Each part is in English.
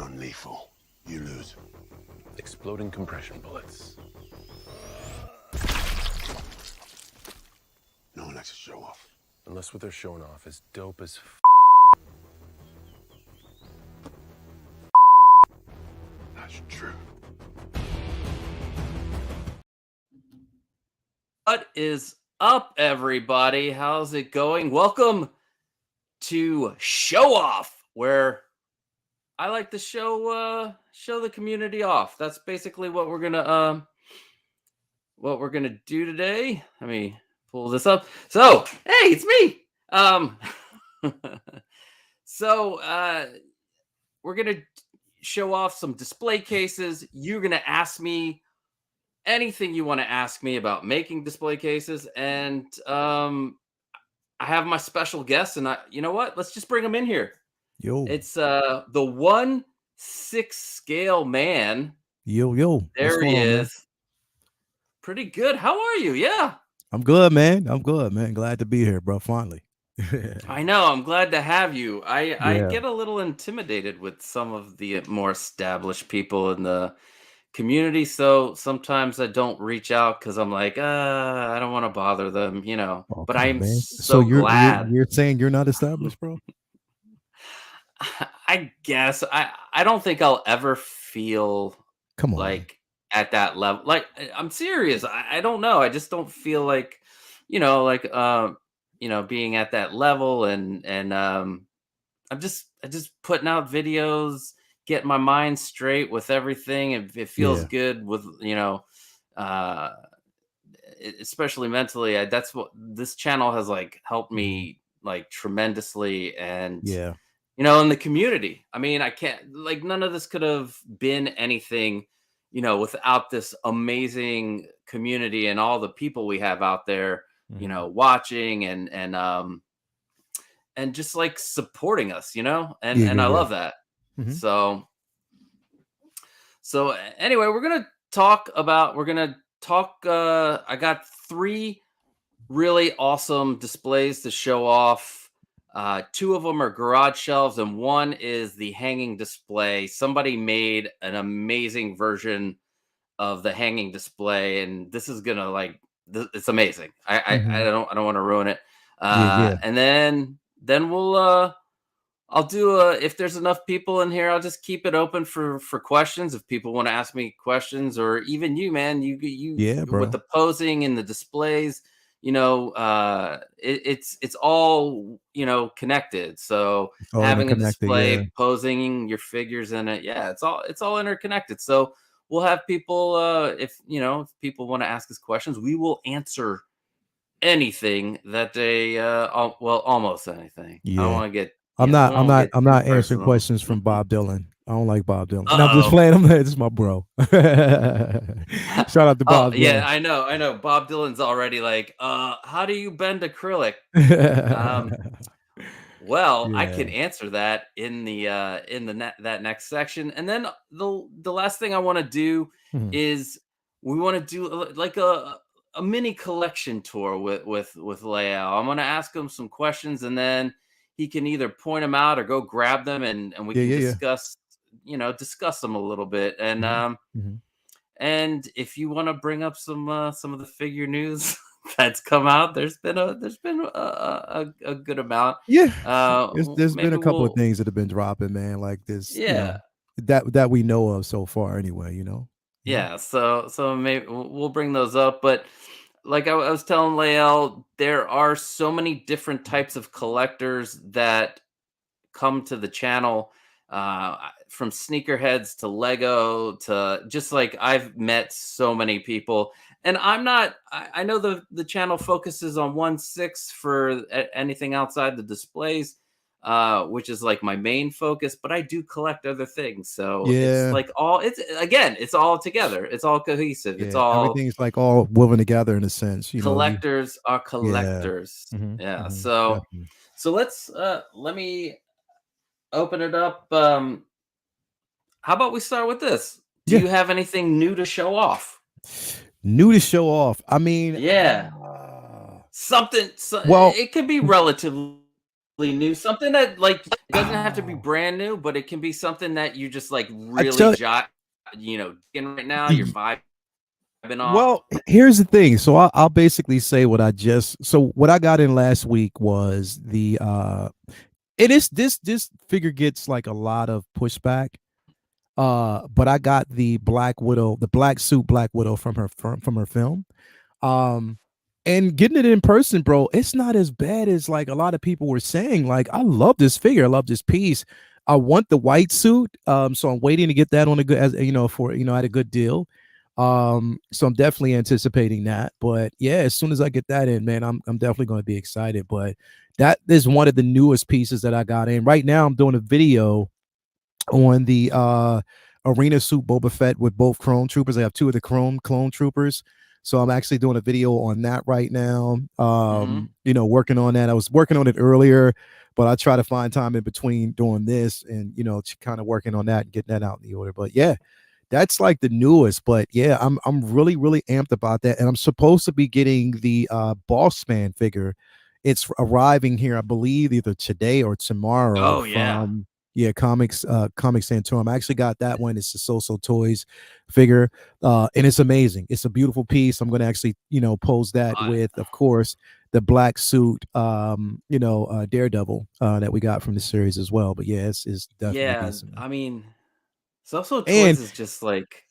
non-lethal. You lose. Exploding compression bullets. No one likes to show off. Unless what they're showing off is dope as That's true. What is up, everybody? How's it going? Welcome to Show Off, where I like to show the community off. That's basically what we're gonna do today. Let me pull this up. So, hey, it's me. We're gonna show off some display cases. You're gonna ask me anything you want to ask me about making display cases, and I have my special guest, and you know what? Let's just bring him in here. Yo, It's the 1/6 scale man. yo. There What's he going on, man? is. Pretty good. How are you? Yeah, I'm good, man. Glad to be here, bro. Finally. I know. I'm glad to have you. I Yeah. get a little intimidated with some of the more established people in the community, so sometimes I don't reach out because I'm like, I don't want to bother them, you know. Oh, But come on, I'm man. so glad. You're saying you're not established, bro? I guess I don't think I'll ever feel Come on. like at that level. Like, I'm serious. I don't know. I just don't feel like, being at that level, and I'm just putting out videos, getting my mind straight with everything. It feels Yeah. good with, especially mentally. That's what this channel has like helped me like tremendously. And Yeah. in the community, I mean, I can't, like, none of this could have been anything, without this amazing community and all the people we have out there, watching and just like supporting us, and Yeah. I love that. Mhm. So anyway, we're gonna talk. I got 3 really awesome displays to show off. 2 of them are garage shelves, and 1 is the hanging display. Somebody made an amazing version of the hanging display, and this is gonna it's amazing. I don't want to ruin it. Yeah. And then we'll I'll do if there's enough people in here, I'll just keep it open for questions. If people want to ask me questions, or even you, man, you Yeah, bro. with the posing and the displays, it's all connected. So All having a interconnected, display, yeah. posing your figures in it, yeah, it's all interconnected. So we'll have people if people want to ask us questions, we will answer anything that they almost anything. I don't Yeah. want to get I'm not too answering personal. questions from Bob Dylan. I don't like Bob Dylan. And I'm Uh-oh. just playing. This is my bro. Shout out to Bob Dylan. Yeah, I know. Bob Dylan's already like, how do you bend acrylic? Well, I can Yeah. answer that in that next section. And then the last thing I want to do Mhm. is we want to do like a mini collection tour with Lael. I'm going to ask him some questions, and then he can either point them out or go grab them, and we can discuss them a little bit. And Mhm. and if you want to bring up some of the figure news that's come out, there's been a good amount. Yeah. There's been Maybe a couple of things that have been dropping, man, like this, Yeah. that we know of so far anyway, Yeah, so maybe we'll bring those up. But like I was telling Lael, there are so many different types of collectors that come to the channel, from sneakerheads to Lego to just like I've met so many people. And I know the channel focuses on 1/6 for anything outside the displays, which is like my main focus, but I do collect other things. So it's Yeah. like it's all together. It's all cohesive. It's Yeah, all everything's like all woven together in a sense, collectors are collectors. Mhm, Yeah. mhm, So definitely. let's let me open it up. How about we start with this? Do Yeah. you have anything new to show off? New to show off. I mean, Yeah. Something. well, It could be relatively new, something that like it doesn't have to be brand new, but it can be something that you just like I really tell jot, in right now. You're vibing off. Well, here's the thing. So I'll basically say what I just. So what I got in last week was the. It is this figure gets like a lot of pushback. But I got the Black Widow, the black suit Black Widow from her film. Um, and getting it in person, bro, it's not as bad as like a lot of people were saying. Like, I love this figure, I love this piece. I want the white suit, so I'm waiting to get that on a good, as for at a good deal. So I'm definitely anticipating that. But yeah, as soon as I get that in, man, I'm definitely going to be excited. But that is one of the newest pieces that I got in. Right now, I'm doing a video on the arena suit Boba Fett with both clone troopers. I have two of the clone troopers. So I'm actually doing a video on that right now. Working on that. I was working on it earlier, but I try to find time in between doing this and kind of working on that and getting that out in the order. But yeah, that's like the newest. But yeah, I'm really, really amped about that. And I'm supposed to be getting the Boss Man figure. It's arriving here, I believe, either today or tomorrow. Oh yeah. Comics Santorum. I actually got that one. It's a So Toys figure, and it's amazing. It's a beautiful piece. I'm going to actually pose that with, of course, the black suit Daredevil that we got from the series as well. But yeah, it's definitely decent. I mean, So Toys And is just like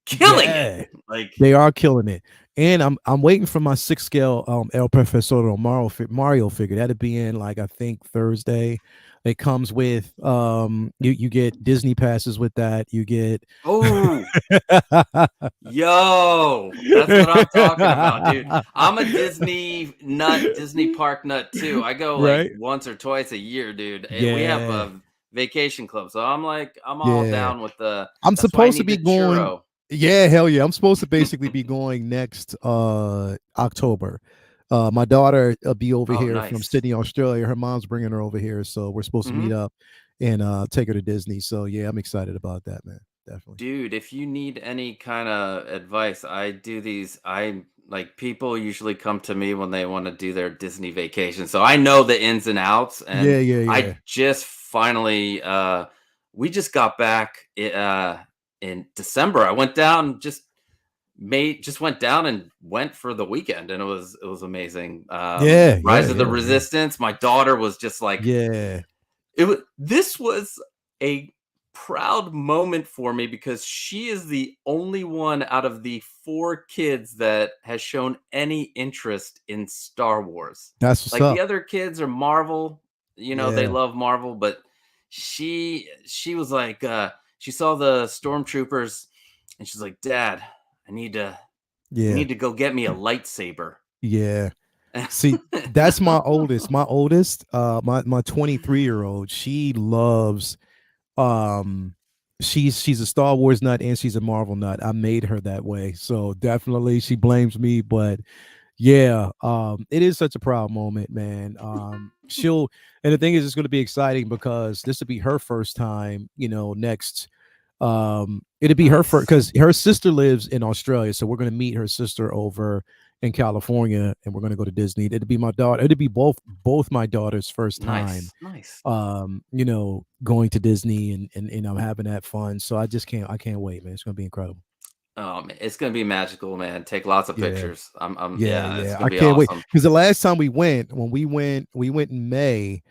killing it. Like they are killing it. And I'm waiting for my 6 scale El Profesor Mario figure. That'll be in like I think Thursday. It comes with you get Disney passes with that. You get yo, that's what I'm talking about, dude. I'm a Disney nut, Disney park nut too. I go like once or twice a year, dude. And we have a vacation club, so I'm all down with the. I'm supposed to be going. Churro. Yeah, hell yeah. I'm supposed to basically be going next October. My daughter will be over here from Sydney, Australia. Her mom's bringing her over here, so we're supposed to meet up and take her to Disney. So yeah, I'm excited about that, man. Definitely. Dude, if you need any kind of advice, I do these. I like people usually come to me when they want to do their Disney vacation. So I know the ins and outs. And yeah. I just finally we just got back in December. I went down went down and went for the weekend, and it was amazing. Rise of the Resistance. My daughter was just like, this was a proud moment for me because she is the only one out of the 4 kids that has shown any interest in Star Wars. That's what's like up. The other kids are Marvel, they love Marvel, but she was like, she saw the Stormtroopers and she's like, Dad, I need to go get me a lightsaber. Yeah. See, that's my oldest. My 23-year-old, she loves she's a Star Wars nut and she's a Marvel nut. I made her that way. So definitely she blames me, but yeah, it is such a proud moment, man. And the thing is, it's going to be exciting because this will be her first time, next it'll be her first, because her sister lives in Australia, so we're going to meet her sister over in California and we're going to go to Disney. It'll be my daughter, it'll be both my daughter's first time going to Disney and I'm having that fun. So I can't wait, man. It's going to be incredible. Oh man, it's gonna be magical, man. Take lots of pictures. It's gonna I be can't wait, awesome. because the last time we went in May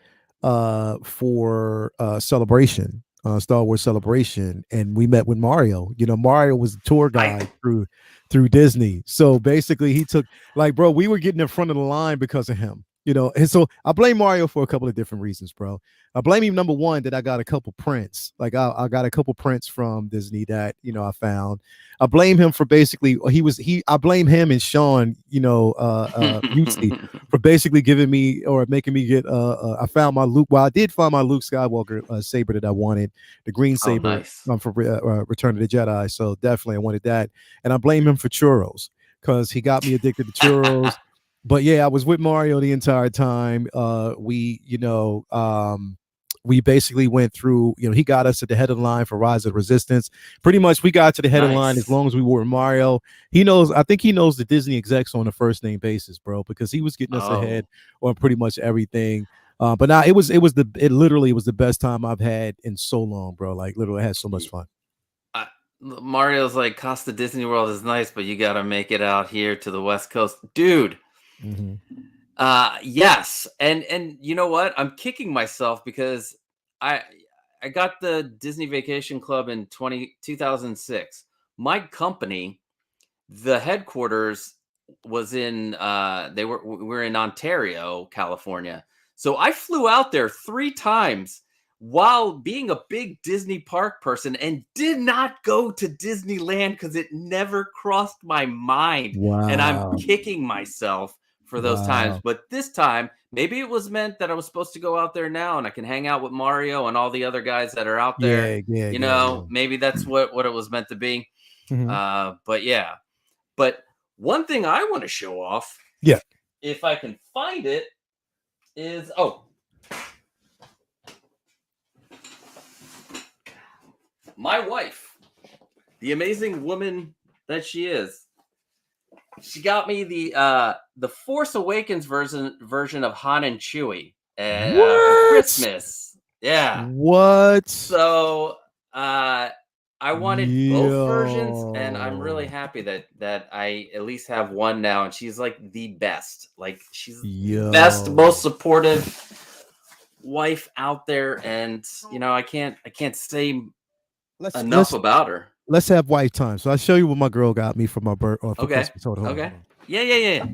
for celebration, Star Wars Celebration, and we met with Mario. Mario was the tour guide through Disney. So basically he took, like, bro, we were getting in front of the line because of him. And so I blame Mario for a couple of different reasons, bro. I blame him, number one, that I got a couple prints. Like I got a couple prints from Disney that, I found. I blame him for basically, I blame him and Sean, Mutzi, for basically giving me or making me get, I found my Luke. Well, I did find my Luke Skywalker saber that I wanted, the green saber for Return of the Jedi. So definitely I wanted that. And I blame him for churros because he got me addicted to churros. But yeah, I was with Mario the entire time. We basically went through, he got us at the head of the line for Rise of the Resistance. Pretty much we got to the head of the line as long as we were with Mario. I think he knows the Disney execs on a first name basis, bro, because he was getting us ahead on pretty much everything. But now it literally was the best time I've had in so long, bro. Like literally, I had so much fun. Mario's like, Costa Disney World is nice, but you got to make it out here to the West Coast, dude. Yes, and you know what? I'm kicking myself because I got the Disney Vacation Club in 2006. My company, the headquarters was in we were in Ontario, California. So I flew out there 3 times while being a big Disney park person and did not go to Disneyland because it never crossed my mind. Wow. And I'm kicking myself for those times. But this time, maybe it was meant that I was supposed to go out there now and I can hang out with Mario and all the other guys that are out there. Maybe that's what it was meant to be. But yeah. But one thing I want to show off, if I can find it, is my wife, the amazing woman that she is. She got me the Force Awakens version of Han and Chewie for Christmas. Yeah. What? So I wanted both versions, and I'm really happy that I at least have one now. And she's like the best. Like she's the best, most supportive wife out there. And I can't say enough about her. Let's have wife time. So I'll show you what my girl got me for my birthday. For Christmas. Hold on. Okay. Yeah.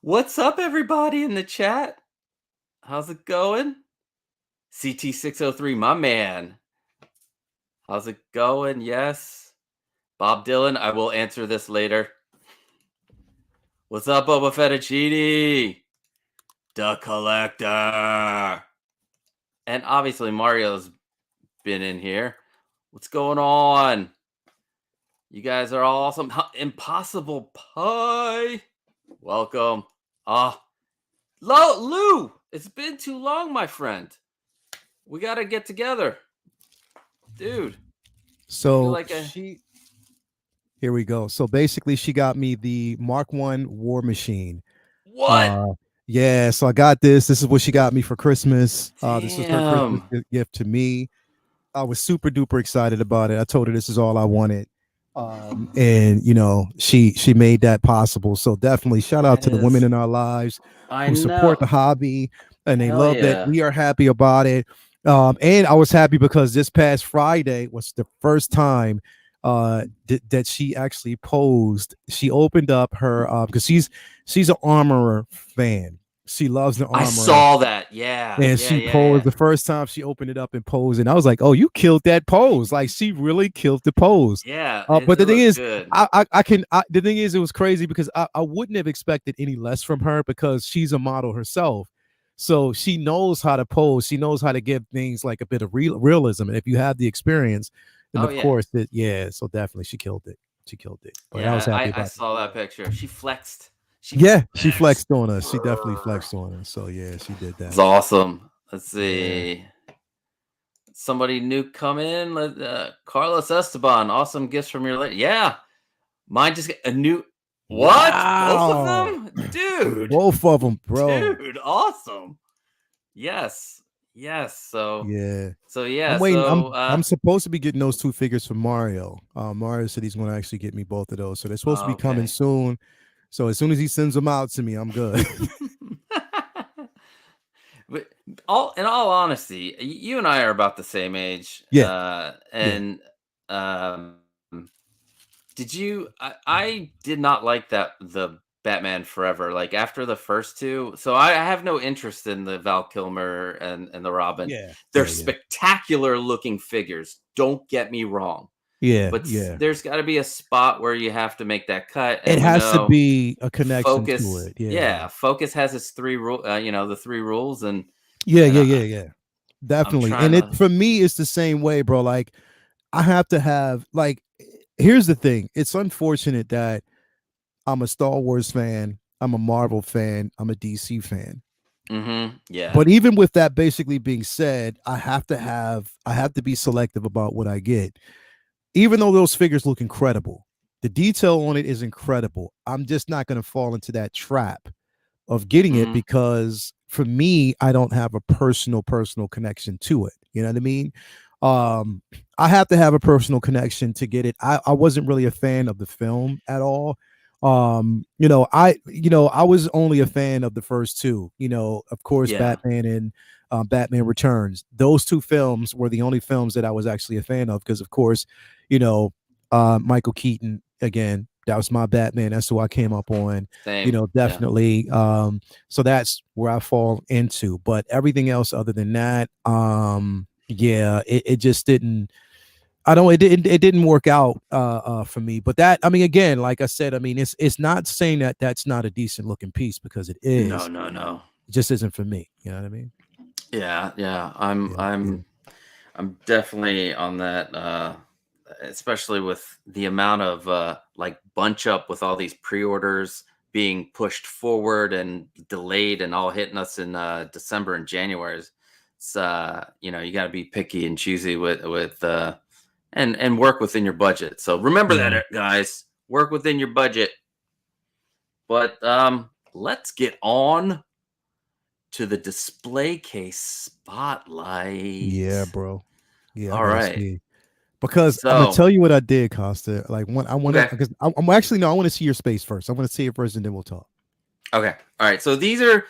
What's up, everybody in the chat? How's it going? CT603, my man. How's it going? Yes. Bob Dylan, I will answer this later. What's up, Boba Fettuccine? The Collector. And obviously Mario's been in here. What's going on? You guys are all awesome. Impossible Pie. Welcome. Lou, it's been too long, my friend. We got to get together. Dude. So here we go. So basically she got me the Mark I War Machine. What? Yeah, so I got this. This is what she got me for Christmas. This was her Christmas gift to me. I was super duper excited about it. I told her this is all I wanted. And she made that possible. So definitely shout out to the women in our lives who support the hobby, and they love that we are happy about it. And I was happy because this past Friday was the first time that she actually posed. She opened up her because she's an Armorer fan. She loves the Armorer. I saw that. Yeah. And she posed the first time she opened it up and posed. And I was like, oh, you killed that pose. Like she really killed the pose. Yeah. But the thing is, the thing is, it was crazy because I wouldn't have expected any less from her because she's a model herself. So she knows how to pose. She knows how to give things like a bit of realism. And if you have the experience, then of course, so definitely she killed it. She killed it. But I was happy about I saw that picture. She flexed. She flexed on us. She definitely flexed on us. So yeah, she did that. It's awesome. Let's see. Somebody new come in. Carlos Esteban. Awesome gifts from your lady. Yeah. Mine just got a new. What? Wow. Both of them? Dude. Both of them, bro. Dude, awesome. Yes. So yeah. I'm waiting. I'm supposed to be getting those 2 figures from Mario. Mario said he's going to actually get me both of those. So they're supposed to be coming soon. So as soon as he sends them out to me, I'm good. But in all honesty, you and I are about the same age. Yeah. Did you? I did not like the Batman Forever. Like after the first 2, so I have no interest in the Val Kilmer and the Robin. Yeah, they're spectacular looking figures. Don't get me wrong. Yeah, but there's got to be a spot where you have to make that cut. And it has to be a connection to it. Yeah. Focus has its 3 rules. The 3 rules, and definitely. And for me, it's the same way, bro. Like I have to have like. Here's the thing. It's unfortunate that I'm a Star Wars fan. I'm a Marvel fan. I'm a DC fan. Yeah. But even with that basically being said, I have to be selective about what I get. Even though those figures look incredible, the detail on it is incredible. I'm just not going to fall into that trap of getting it, Mhm. because for me, I don't have a personal connection to it. You know what I mean? Um, I have to have a personal connection to get it. I wasn't really a fan of the film at all. I was only a fan of the first two. Of course, Yeah. Batman and Batman Returns. Those two films were the only films that I was actually a fan of, because, of course, Michael Keaton again. That was my Batman. That's who I came up on. Same. Yeah. Definitely. So that's where I fall into. But everything else other than that, yeah, it just didn't. It didn't work out for me. But that, I mean, again, like I said, I mean, it's not saying that that's not a decent looking piece, because it No, is. no, no. It just isn't for me. You know what I mean? Yeah, yeah. Yeah, yeah. I'm definitely on that, especially with the amount of like bunch up with all these pre-orders being pushed forward and delayed and all hitting us in December and January. It's you got to be picky and choosy with and work within your budget. So remember that, Yeah. guys. Work within your budget. But let's get on to the display case Yeah, spotlight. bro. Yeah, I All gotta right. see. Because I'm gonna So, tell you what I did, Costa. Like, when I want to, okay. because I'm actually, no, I want to see your space first. I want to see it first, and then we'll talk. Okay. All right. So these are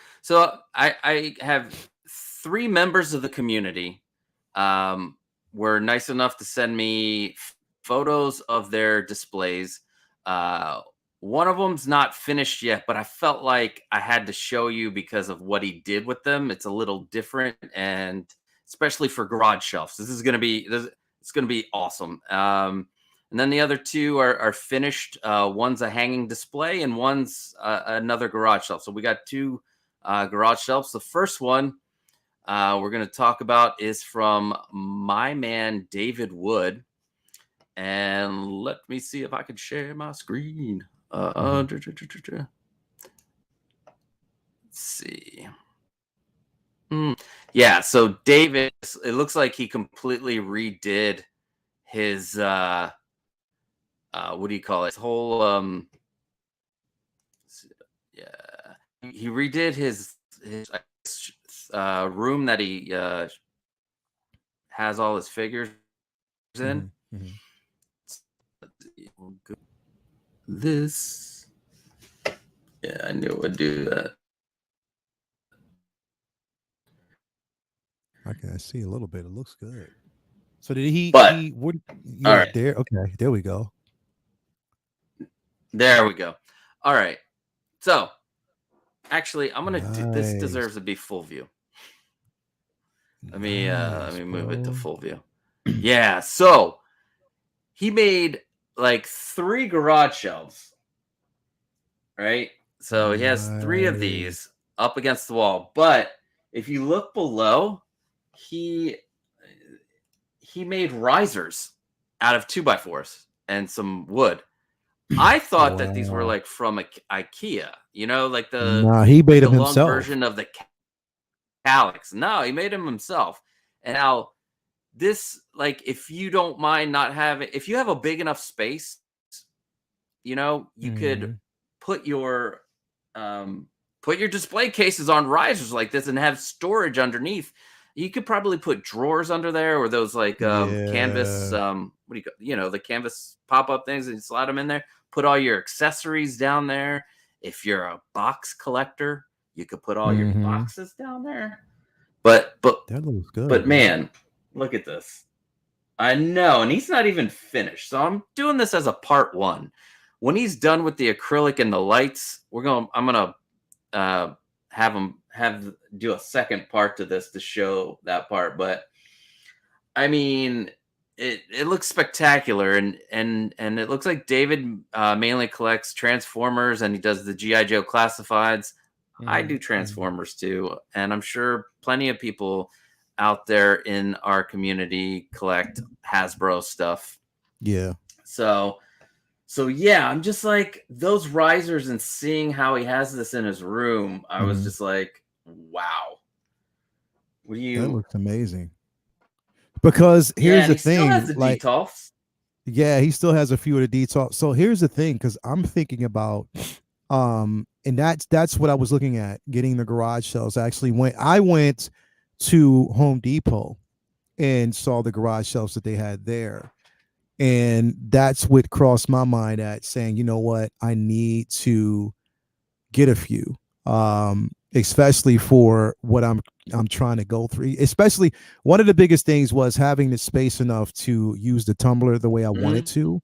I have three members of the community were nice enough to send me photos of their displays. Uh one of them's not finished yet, but I felt like I had to show you because of what he did with them. It's a little different, and especially for garage shelves. It's going to be awesome. And then the other two are finished. One's a hanging display, and one's another garage shelf. So we got two garage shelves. The first one we're going to talk about is from my man David Wood. And let me see if I can share my screen. Let's see. Yeah, so David, it looks like he completely redid his what do you call it? His whole yeah, he redid his room that he has all his figures in. Mm-hmm. Mm-hmm. This, yeah, I knew it would do that. Okay, I see a little bit. It looks good. So did he? But What? all Yeah, right, there. Okay, there we go. there we go. All right, so actually, I'm gonna do this. Nice, Deserves to be full view. Let nice, me move it to bro. full view. Yeah, so he made like 3 garage shelves, right? So he has 3 of Nice. these up against the wall. But if you look below, he made risers out of 2x4s and some wood. I thought that these were Wow. like from IKEA, like the Nah, he made him long himself. version of the Calyx. No, he made them himself. And now this, like, if you don't mind not having, if you have a big enough space, you could Mm-hmm. put your display cases on risers like this and have storage underneath. You could probably put drawers under there, or those like canvas Yeah. what do the canvas pop-up things, and you slide them in there. Put all your accessories down there. If you're a box collector, you could put all your Mm-hmm. boxes down there. But That looks good, but bro. man, look at this. I know, and he's not even finished. So I'm doing this as a part 1. When he's done with the acrylic and the lights, I'm gonna have him do a second part to this to show that part. But I mean, it looks spectacular, and it looks like David mainly collects Transformers, and he does the GI Joe classifieds. I do Mm-hmm. Transformers too, and I'm sure plenty of people out there in our community collect Hasbro stuff. Yeah. So yeah, I'm just like, those risers, and seeing how he has this in his room, I was Mm-hmm. just like, wow. What do That you? looks amazing. Because Yeah, here's and the he still has thing, the like, detolfs. yeah, he still has a few of the details. So here's the thing, because I'm thinking about and that's what I was looking at, getting the garage shelves. I went to Home Depot and saw the garage shelves that they had there. And that's what crossed my mind at saying, you know what, I need to get a few. Especially for what I'm trying to go through. Especially one of the biggest things was having the space enough to use the tumbler the way I wanted to.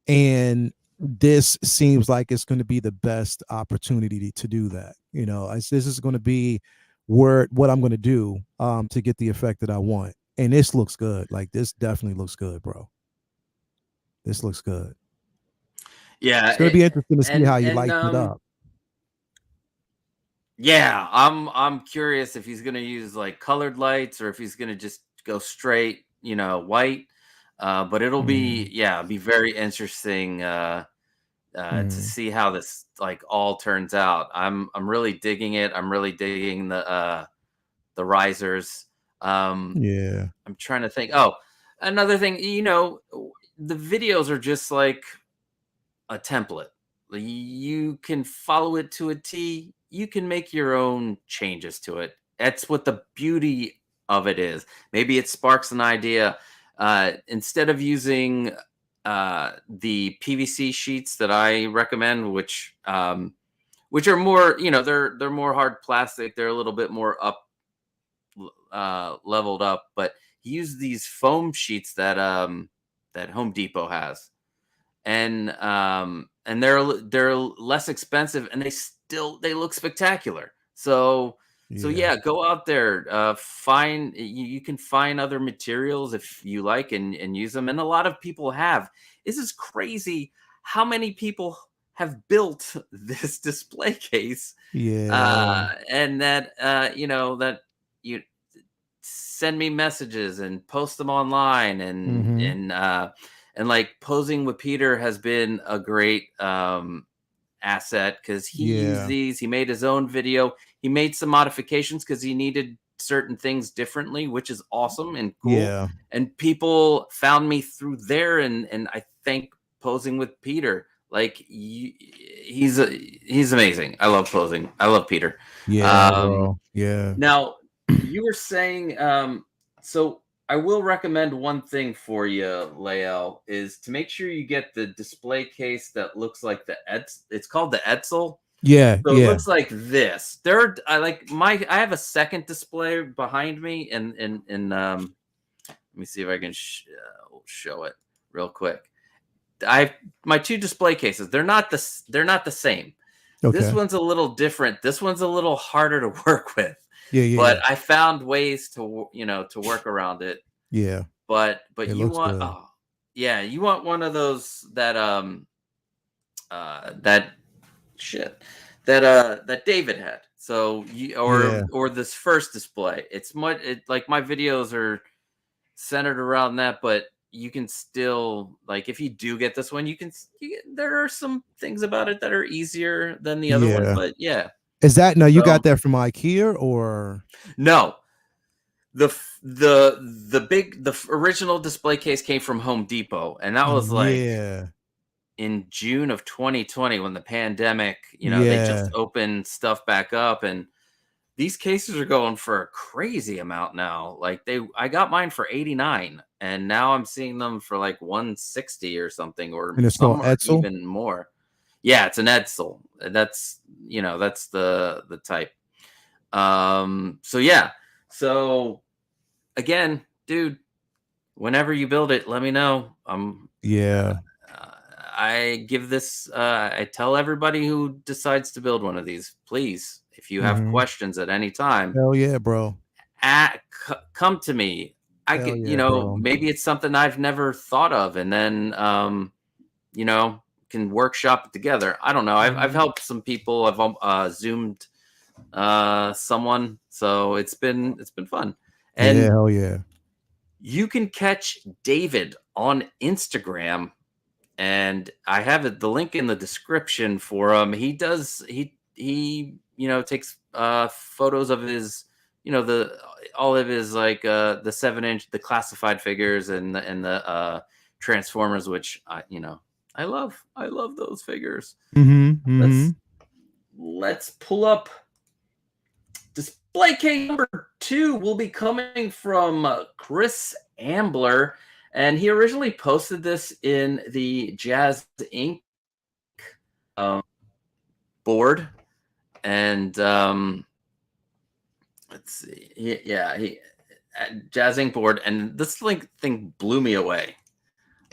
And this seems like it's going to be the best opportunity to do that. You know, this is going to be what I'm going to do to get the effect that I want. And this looks good. Like, this definitely looks good, bro. This looks good. Yeah, It's going to be interesting to see how you light it up. Yeah, I'm curious if he's gonna use like colored lights or if he's gonna just go straight, white. But it'll be very interesting to see how this like all turns out. I'm really digging it. I'm really digging the risers. I'm trying to think. Oh, another thing, the videos are just like a template. You can follow it to a T. You can make your own changes to it. That's what the beauty of it is. Maybe it sparks an idea. Instead of using the PVC sheets that I recommend, which are more, they're more hard plastic. They're a little bit more leveled up. But use these foam sheets that Home Depot has, and they're less expensive, and they look spectacular. So go out there, find you can find other materials if you like and use them, and a lot of people have. This is crazy how many people have built this display case, and that you send me messages and post them online, and like posing with Peter has been a great asset because he used these. He made his own video. He made some modifications because he needed certain things differently, which is awesome and cool. Yeah. And people found me through there, and I thank Posing with Peter. Like he's amazing. I love Posing. I love Peter. Bro. Yeah. Now you were saying so I will recommend one thing for you, Lael, is to make sure you get the display case that looks like it's called the Edsel. Yeah. So it looks like this. I have a second display behind me, and let me see if I can show it real quick. I have my two display cases. They're not the same. Okay. This one's a little different. This one's a little harder to work with. But I found ways to work around it. Yeah. But you want you want one of those that that David had. So or this first display. It's like my videos are centered around that, but you can still, like, if you do get this one, there are some things about it that are easier than the other one, but Is that you got that from IKEA or no? The original display case came from Home Depot, and that was like in June of 2020 when the pandemic, they just opened stuff back up, and these cases are going for a crazy amount now. Like I got mine for $89, and now I'm seeing them for like $160 or something, or and it's called Edsel? Even more. Yeah, it's an Edsel. That's that's the type. So again, dude, whenever you build it, let me know. I give this. I tell everybody who decides to build one of these, please, if you have questions at any time, hell yeah, bro, come to me. I can, bro. Maybe it's something I've never thought of, and then can workshop it together. I don't know. I've helped some people. I've zoomed someone, so it's been fun. And hell yeah, you can catch David on Instagram, and I have the link in the description for him. He takes photos of his all of his like the 7-inch, the classified figures and the Transformers, which I love those figures. let's pull up display case number 2. Will be coming from Chris Ambler, and he originally posted this in the Jazz Inc. Board, and let's see, he Jazz Inc. board, and this thing blew me away.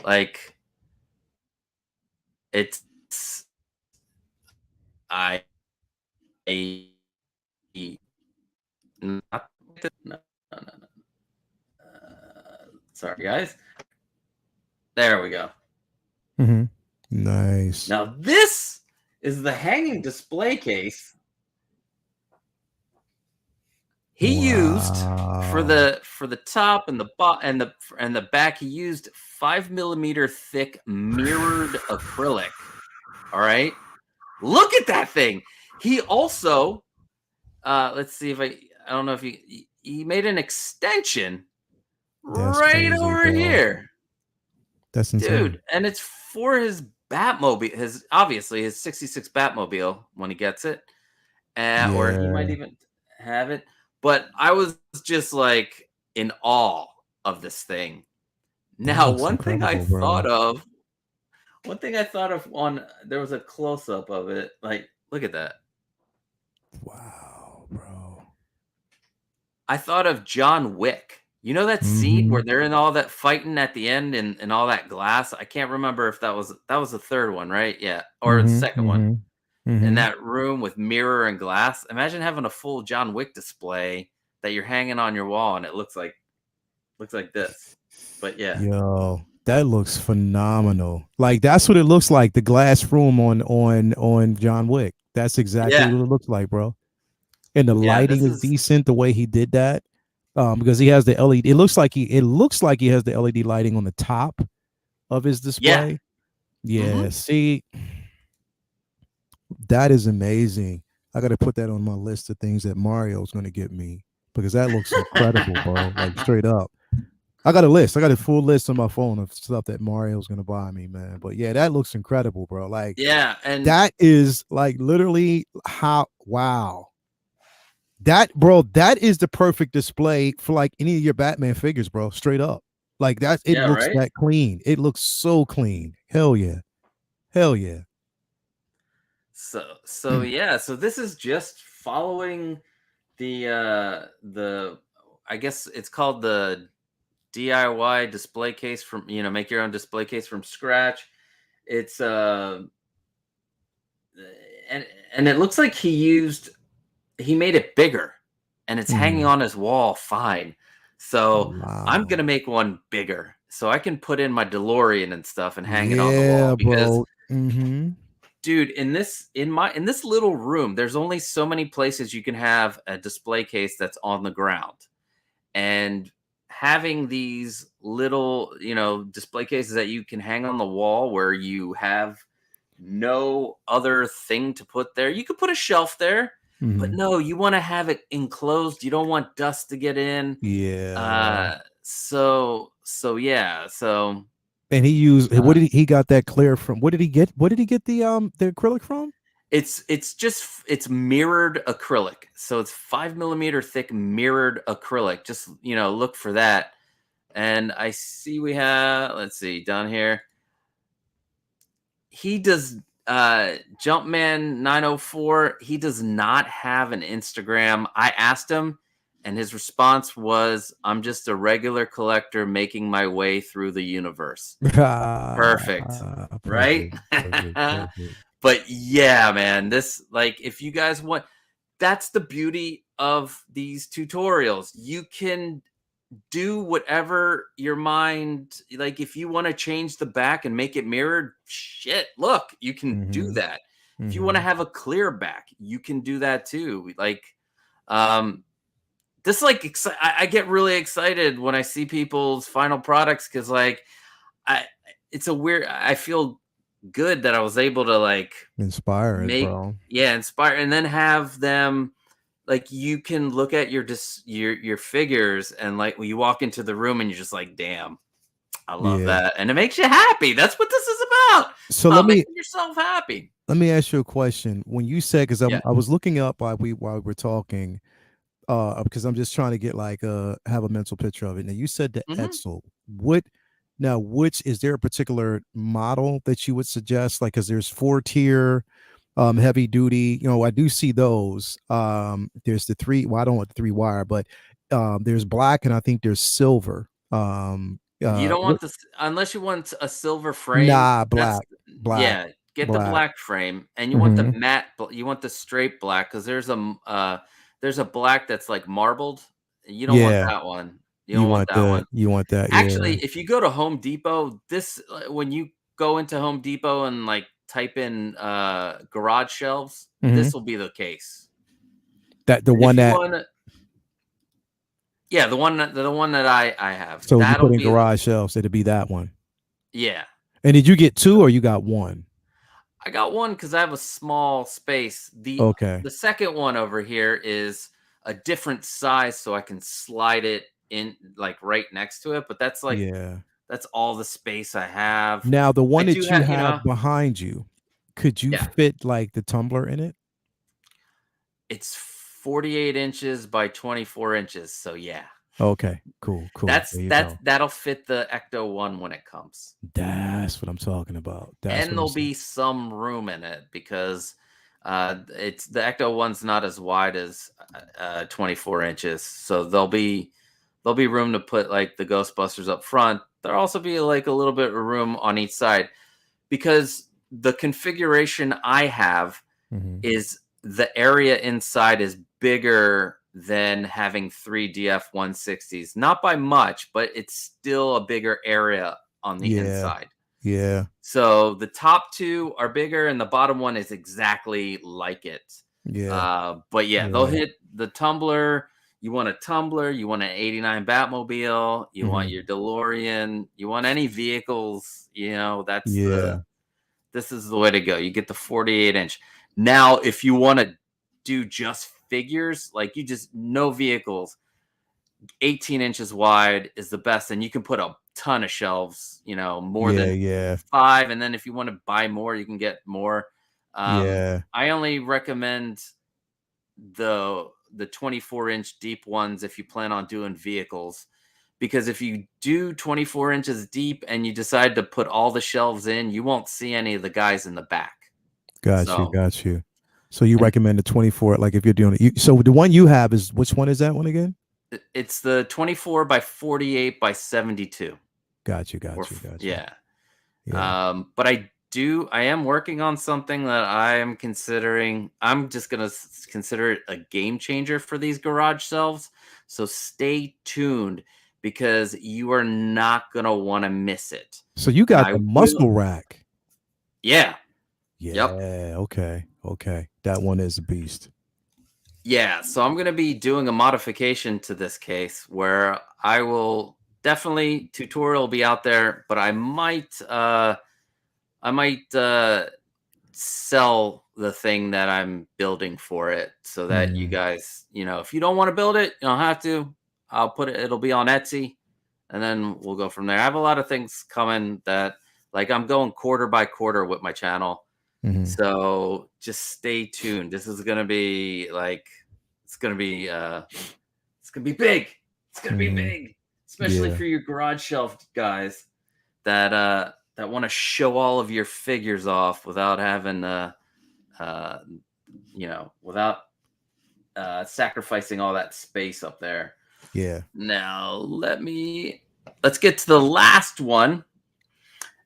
Like, it's not, no. Sorry, guys. There we go. Mm-hmm. Nice. Now this is the hanging display case he used for the top and the and the back. He used 5mm thick mirrored acrylic. All right, look at that thing. He also, let's see if I don't know if he made an extension. That's right crazy, over bro. Here. That's insane. Dude, and it's for his Batmobile, obviously his 66 Batmobile when he gets it. Or he might even have it. But I was just like in awe of this thing. Now, one thing I thought of there was a close-up of it. Like, look at that. Wow, bro. I thought of John Wick. You know that scene where they're in all that fighting at the end and all that glass? I can't remember if that was the third one, right? Yeah. Or the second one. In that room with mirror and glass. Imagine having a full John Wick display that you're hanging on your wall and it looks like this. But yeah. Yo, that looks phenomenal. Like, that's what it looks like, the glass room on John Wick. That's exactly what it looks like, bro. And the lighting is decent the way he did that. Because he has the LED. It looks like he has the LED lighting on the top of his display. Yeah. See, that is amazing. I got to put that on my list of things that Mario's going to get me, because that looks incredible, bro. Like, straight up. I got a list. I got a full list on my phone of stuff that Mario's going to buy me, man. But yeah, that looks incredible, bro. Like, and that is like literally wow. That is the perfect display for like any of your Batman figures, bro. Straight up. Like, that, it looks that clean. It looks so clean. Hell yeah. Hell yeah. So yeah, so this is just following the I guess it's called the DIY display case from, make your own display case from scratch. It's and it looks like he made it bigger, and it's hanging on his wall fine. So I'm gonna make one bigger so I can put in my DeLorean and stuff and hang it on the wall. Because, bro. Dude, in this little room, there's only so many places you can have a display case that's on the ground. And having these little, display cases that you can hang on the wall where you have no other thing to put there. You could put a shelf there. But no, you want to have it enclosed. You don't want dust to get in. Yeah. So yeah. So. And he used what did he got that clear from? What did he get? What did he get the acrylic from? It's mirrored acrylic. So it's 5mm thick mirrored acrylic. Just, look for that. And I see we have, let's see, down here. He does. Jumpman 904, he does not have an Instagram. I asked him, and his response was, "I'm just a regular collector making my way through the universe." Perfect. Right? Perfect. But yeah, man, this, like, if you guys want, that's the beauty of these tutorials. You can do whatever your mind, like, if you want to change the back and make it mirrored, shit, look, you can do that. If you want to have a clear back, you can do that too. Like, this, like, I get really excited when I see people's final products, because, like, I feel good that I was able to, like, inspire, bro. Yeah, inspire, and then have them. Like, you can look at your figures, and, like, when you walk into the room and you're just like, damn, I love that. And it makes you happy. That's what this is about. So making yourself happy. let me ask you a question. When you said, because Yeah. I was looking up while we're talking, because I'm just trying to get like have a mental picture of it. Now you said the Hmm. Edsel. Which is there a particular model that you would suggest? Like, because there's 4 tier, heavy duty. I do see those. There's the three. Well, I don't want the 3 wire, but there's black and I think there's silver. You don't What? want this unless you want a silver frame. Nah, That's black, yeah. Get the black. black frame, and you want the Hmm. matte. You want the straight black because there's a black that's like marbled. You don't want Yeah, that one. You don't want that one. You want that. Yeah. Actually, if you go to Home Depot, when you go into Home Depot and like type in garage shelves, Hmm. this will be the case. That the And if one you that. want to, yeah, the one that I have, So you that'll put in be garage shelves, it'd be that one. yeah. And did you get 2 or you got 1? I got one because I have a small space. The Okay. the second one over here is a different size, so I can slide it in like right next to it. But Yeah. that's all the space I have. Now the I one do that you have, have behind you, could you yeah, fit like the tumbler in it? it's 48 inches by 24 inches. So yeah, Okay. Cool. Cool. There you go. that'll fit the Ecto one when it comes. That's what I'm talking about. That's And what I'm there'll saying. be some room in it because it's the Ecto one's not as wide as 24 inches, so there'll be room to put like the Ghostbusters up front. There'll also be like a little bit of room on each side because the configuration I have Hmm. is the area inside is bigger than having 3 DF 160s, not by much, but it's still a bigger area on the Yeah. inside. Yeah. So the top two are bigger, and the bottom one is exactly like it. Yeah. But yeah, they'll Yeah. hit the tumbler. You want a tumbler, you want an '89 Batmobile, you want Hmm. your DeLorean, you want any vehicles. Yeah. This is the way to go. You get the 48 inch. Now, if you want to do just figures, like you just no vehicles, 18 inches wide is the best, and you can put a ton of shelves, more Yeah. than Yeah. 5. And then if you want to buy more, you can get more. Yeah. I only recommend the 24-inch deep ones if you plan on doing vehicles, because if you do 24 inches deep and you decide to put all the shelves in, you won't see any of the guys in the back. Got you. So, Got you. So you and recommend the 24, like if you're doing it. So the one you have is, which one is that one again? it's the 24 by 48 by 72. Got you. Or Got you. Got you. yeah. Yeah. But I am working on something that I am considering. I'm just going to consider it a game changer for these garage shelves. So stay tuned because you are not going to want to miss it. So you And got I the will, muscle rack. yeah. Yeah. Yep. Okay. Okay. That one is a beast. Yeah. So I'm going to be doing a modification to this case where I will definitely tutorial will be out there, but I might sell the thing that I'm building for it so that you Mm, guys, if you don't want to build it, you don't have to. I'll put it, it'll be on Etsy, and then we'll go from there. I have a lot of things coming that, like, I'm going quarter by quarter with my channel. mhm. So just stay tuned. This is going to be like, it's going to be, it's going to be big. It's going to be Mhm. big, especially Yeah. for your garage shelf guys that want to show all of your figures off without having uh without sacrificing all that space up there. Yeah. Now let's get to the last one.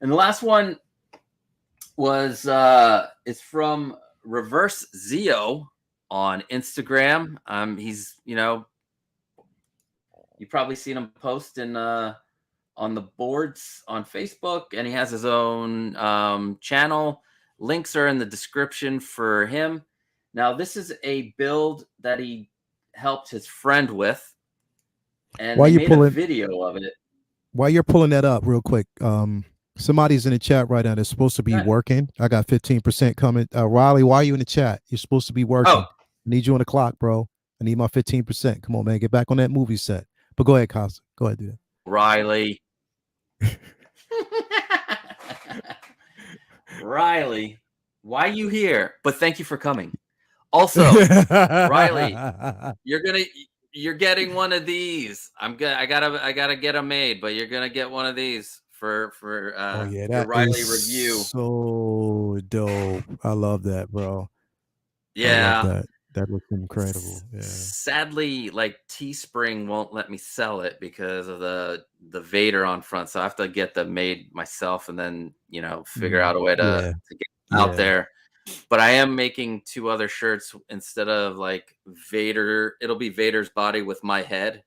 And the last one was is from Reverse Zeo on Instagram. He's you've probably seen him post in on the boards on Facebook, and he has his own channel. Links are in the description for him. Now, this is a build that he helped his friend with, and While they you're made a pulling, video of it. while you're pulling that up real quick, somebody's in the chat right now that's supposed to be Right. working. I got 15% coming. Riley, why are you in the chat? You're supposed to be working. Oh, I need you on the clock, bro. I need my 15%. Come on, man. Get back on that movie set. But go ahead, Costa. Go ahead, do that. Riley. Riley, why you here? But thank you for coming. Also, Riley, you're getting one of these. I gotta get them made, but you're gonna get one of these for Oh yeah, your that Riley is review. so dope. I love that, bro. I love Yeah. that. That looks incredible. Yeah. Sadly, like Teespring won't let me sell it because of the Vader on front. So I have to get them made myself and then, figure out a way to Yeah. get out Yeah. there. But I am making 2 other shirts instead of like Vader. It'll be Vader's body with my head.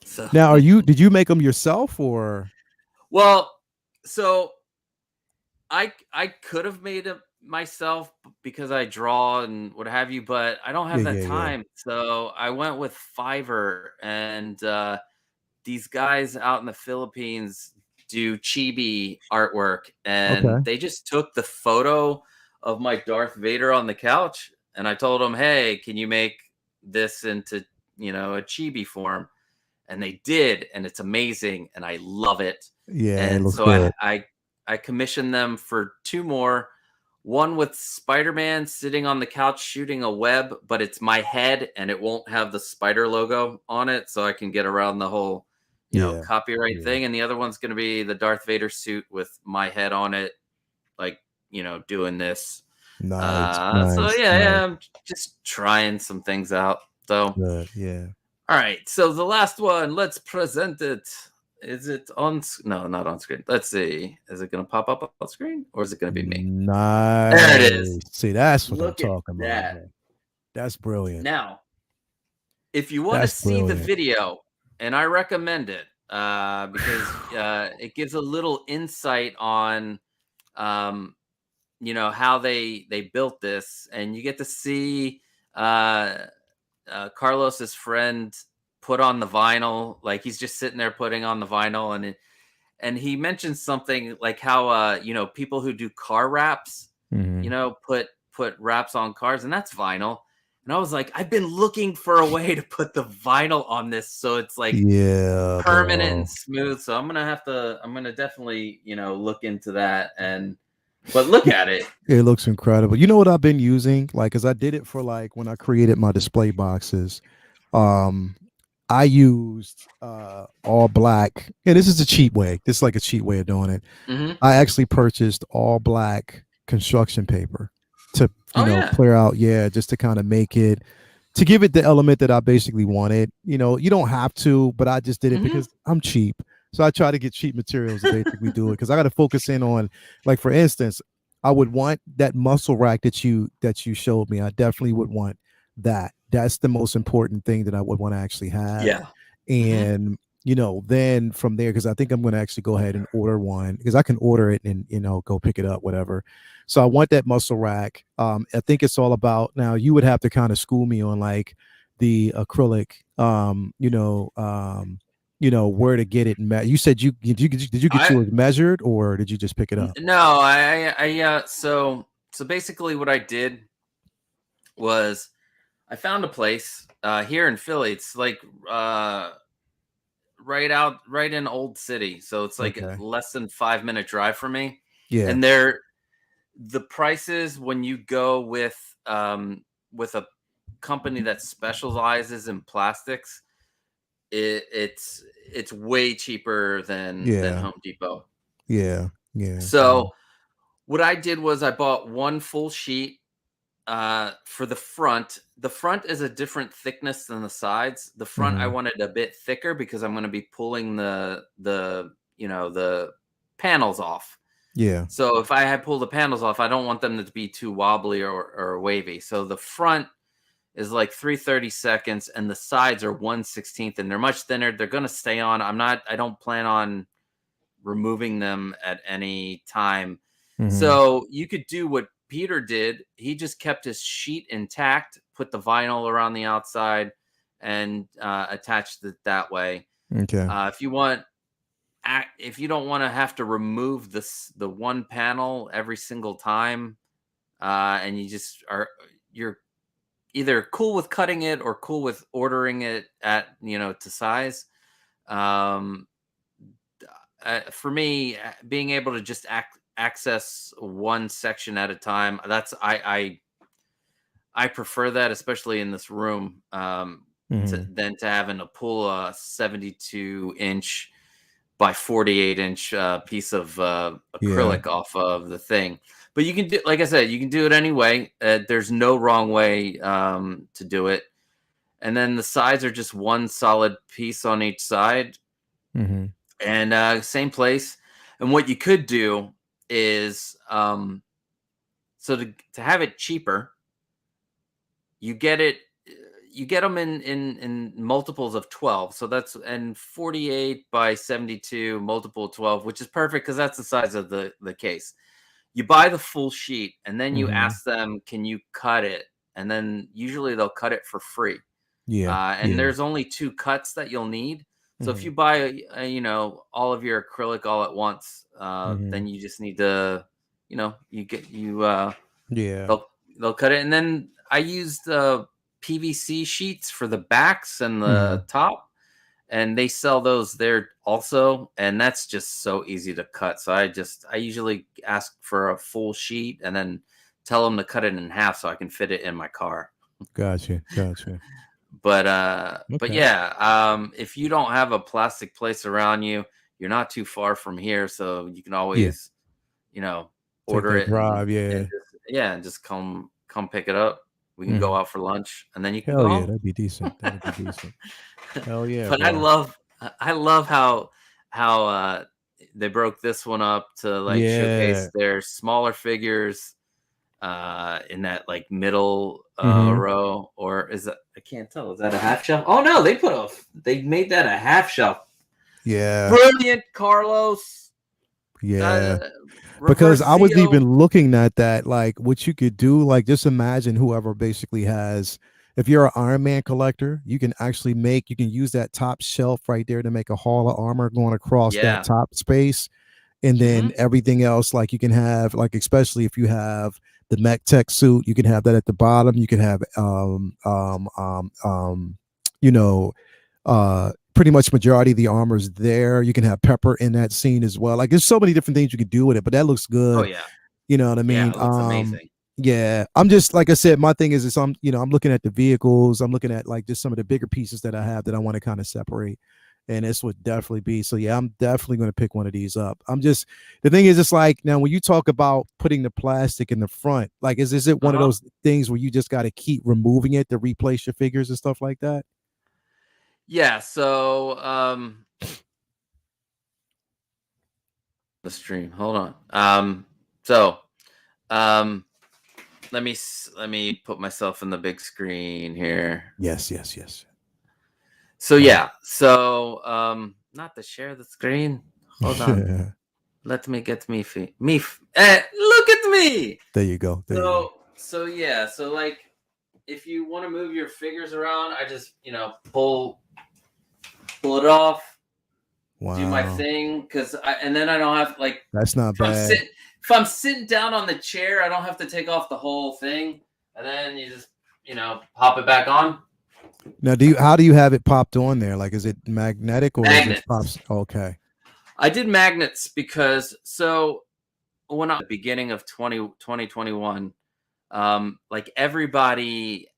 So Now, did you make them yourself or? well, so I could have made it myself because I draw and what have you, but I don't Yeah, have that yeah, yeah. time. So I went with Fiverr, and these guys out in the Philippines do chibi artwork, and Okay. they just took the photo of my Darth Vader on the couch, and I told them, "Hey, can you make this into a chibi form?" And they did, and it's amazing, and I love it. Yeah, it And looks so good. I commissioned them for 2 more. One with Spider-Man sitting on the couch shooting a web, but it's my head and it won't have the spider logo on it, so I can get around the whole, Yeah. copyright Yeah. thing. And the other one's going to be the Darth Vader suit with my head on it, like, doing this. Nice. So Nice. Nice. yeah, I'm just trying some things out. So Good. Yeah. all right, so the last one, let's present it. Is it on? No, not on screen. Let's see. Is it going to pop up on screen or is it going to be me? There it is. Nice. See, that's what I'm Look at talking about, that. bro. That's brilliant. Now, if you want to That's see the brilliant. video, and I recommend it because it gives a little insight on, how they built this, and you get to see uh, Carlos's friend put on the vinyl. Like he's just sitting there putting on the vinyl, and he mentions something like how people who do car wraps, Mhm. put wraps on cars, and that's vinyl. And I was like, I've been looking for a way to put the vinyl on this so it's like Yeah, permanent and bro. smooth. So I'm gonna definitely look into that. But look at it. It looks incredible. You know what I've been using? Like, cause I did it for like when I created my display boxes. Um, I used all black, and this is a cheap way. This is like a cheap way of doing it. Hmm. I actually purchased all black construction paper to, Oh yeah. clear out, yeah, just to kind of make it to give it the element that I basically wanted. You don't have to, but I just did it Hmm. because I'm cheap. So I try to get cheap materials to basically do it because I got to focus in on, like for instance, I would want that muscle rack that you showed me. I definitely would want that. That's the most important thing that I would want to actually have. Yeah. Hmm. And then from there, because I think I'm going to actually go ahead and order one because I can order it and go pick it up, whatever. So I want that muscle rack. I think it's all about now. You would have to kind of school me on like the acrylic. Where to get it. You said did you get I yours measured or did you just pick it up? no, so basically what I did was I found a place here in Philly. It's like right in Old City, so it's like Okay. less than 5-minute drive for me. Yeah. And the prices when you go with a company that specializes in plastics, it's way cheaper than Yeah. Home Depot. Yeah. Yeah. So what I did was I bought one full sheet for the front. The front is a different thickness than the sides. The front I Mm-hmm. wanted a bit thicker because I'm going to be pulling the panels off. Yeah. So if I had pulled the panels off, I don't want them to be too wobbly or wavy. So the front is like 3/32, and the sides are 1/16, and they're much thinner. They're going to stay on. I don't plan on removing them at any time. Mm-hmm. So you could do what Peter did. He just kept his sheet intact, put the vinyl around the outside, and attached it that way. Okay. If you want, if you don't want to have to remove the one panel every single time, and you're either cool with cutting it or cool with ordering it at to size. Um, for me, being able to just access one section at a time. That's I prefer that, especially in this room, than to having to pull a 72-inch by 48-inch piece of acrylic off of the thing. But you can do, like I said, you can do it anyway. There's no wrong way to do it. And then the sides are just one solid piece on each side, and same place. And what you could do is, so to have it cheaper, you get them in multiples of 12. So that's, and 48 by 72 multiple of 12, which is perfect because that's the size of the case. You buy the full sheet and then you ask them, can you cut it? And then usually they'll cut it for free. And there's only 2 cuts that you'll need. So if you buy, all of your acrylic all at once, then you just need to, they'll cut it. And then I used PVC sheets for the backs and the top, and they sell those there also. And that's just so easy to cut. So I usually ask for a full sheet and then tell them to cut it in half so I can fit it in my car. Gotcha. But yeah, if you don't have a plastic place around you, you're not too far from here, so you can always, order it. Drive, and just come pick it up. We can go out for lunch, and then you can Hell go yeah, home. that'd be decent. Hell yeah. But bro. I love how they broke this one up to showcase their smaller figures in that middle row, or is that, I can't tell, is that a half shelf? Oh no, they made that a half shelf. Brilliant, Carlos. Because I was even looking at that, like what you could do, like just imagine whoever basically has, if you're an Iron Man collector, you can actually you can use that top shelf right there to make a hall of armor going across that top space. And then everything else, like you can have, like, especially if you have the mech tech suit, you can have that at the bottom. You can have, pretty much majority of the armor's there. You can have Pepper in that scene as well. Like there's so many different things you could do with it, but that looks good. Oh yeah. You know what I mean? Yeah, it looks amazing. Yeah. I'm just, like I said, my thing is I'm looking at the vehicles. I'm looking at like just some of the bigger pieces that I have that I want to kind of separate. And this would definitely be, so yeah, I'm definitely going to pick one of these up. The thing is, it's like, now when you talk about putting the plastic in the front, like, is it one of those things where you just got to keep removing it to replace your figures and stuff like that? Yeah. So, the stream, hold on. Let me put myself in the big screen here. Yes. So yeah, not to share the screen. Hold on. Let me get me. Look at me. There you go. So yeah, so like if you want to move your figures around, I just pull it off. Wow. Do my thing, and then I don't have that's not bad. If I'm sitting down on the chair, I don't have to take off the whole thing, and then you just pop it back on. Now, how do you have it popped on there? Like, is it magnetic or magnets? Is it pops? Okay. I did magnets because when at the beginning of 2021, like everybody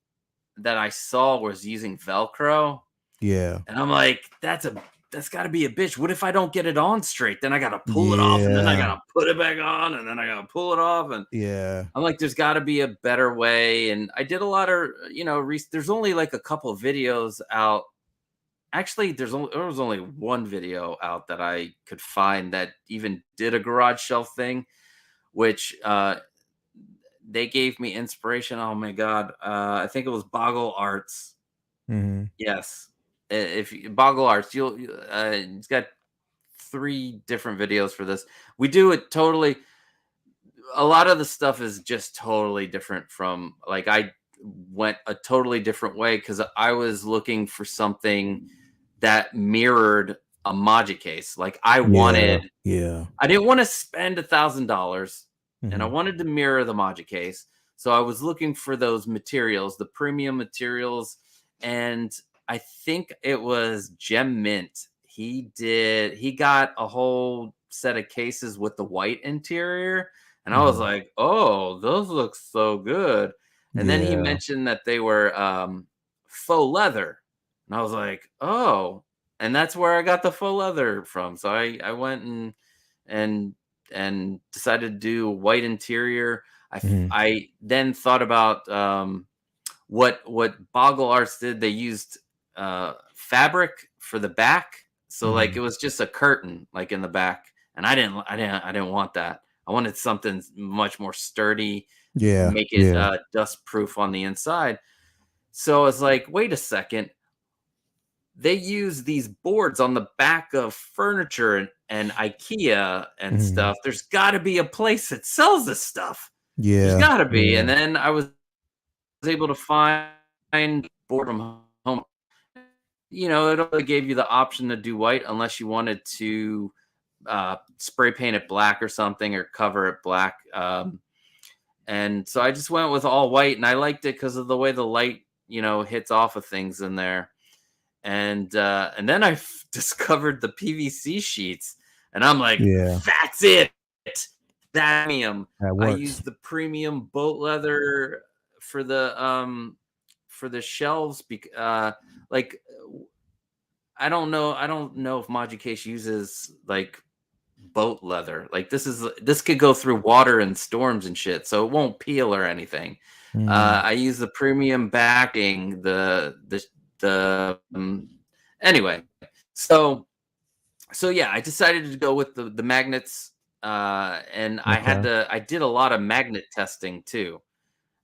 that I saw was using Velcro. Yeah. And I'm like, that's got to be a bitch. What if I don't get it on straight? Then I got to pull it off, and then I got to put it back on, and then I got to pull it off. And I'm like, there's got to be a better way. And I did a lot of, there's only like a couple of videos out. Actually, there was only one video out that I could find that even did a garage shelf thing, which they gave me inspiration. Oh my God. I think it was Boggle Arts. Yes. If Boggle Arts, it's got 3 different videos for this. We do it totally. A lot of the stuff is just totally different from, like, I went a totally different way because I was looking for something that mirrored a Magic case. Like I wanted, I didn't want to spend $1,000, and I wanted to mirror the Magic case. So I was looking for those materials, the premium materials, and I think it was Gem Mint. He got a whole set of cases with the white interior, and I was like, "Oh, those look so good." And then he Yeah. mentioned that they were faux leather, and I was like, "Oh," and that's where I got the faux leather from. So I went and decided to do white interior. Mhm. I then thought about what Boggle Arts did. They used fabric for the back, so like it was just a curtain like in the back, and I didn't want that. I wanted something much more sturdy, Yeah. make it Yeah. dust proof on the inside. So I was like, wait a second, they use these boards on the back of furniture and IKEA and Mhm. stuff. There's got to be a place that sells this stuff. There's Yeah. got to be. And Yeah. then I was able to find board from home. You know, it only gave you the option to do white unless you wanted to spray paint it black or something or cover it black. And so I just went with all white, and I liked it because of the way the light, you know, hits off of things in there. And then I discovered the PVC sheets, and I'm like, Yeah. that's it. That premium. That I works. used the premium boat leather for the shelves. Like I don't know if Magic Case uses like boat leather. Like this could go through water and storms and shit, so it won't peel or anything. Mm. I use the premium backing, anyway. So yeah, I decided to go with the magnets, and Okay. I did a lot of magnet testing too,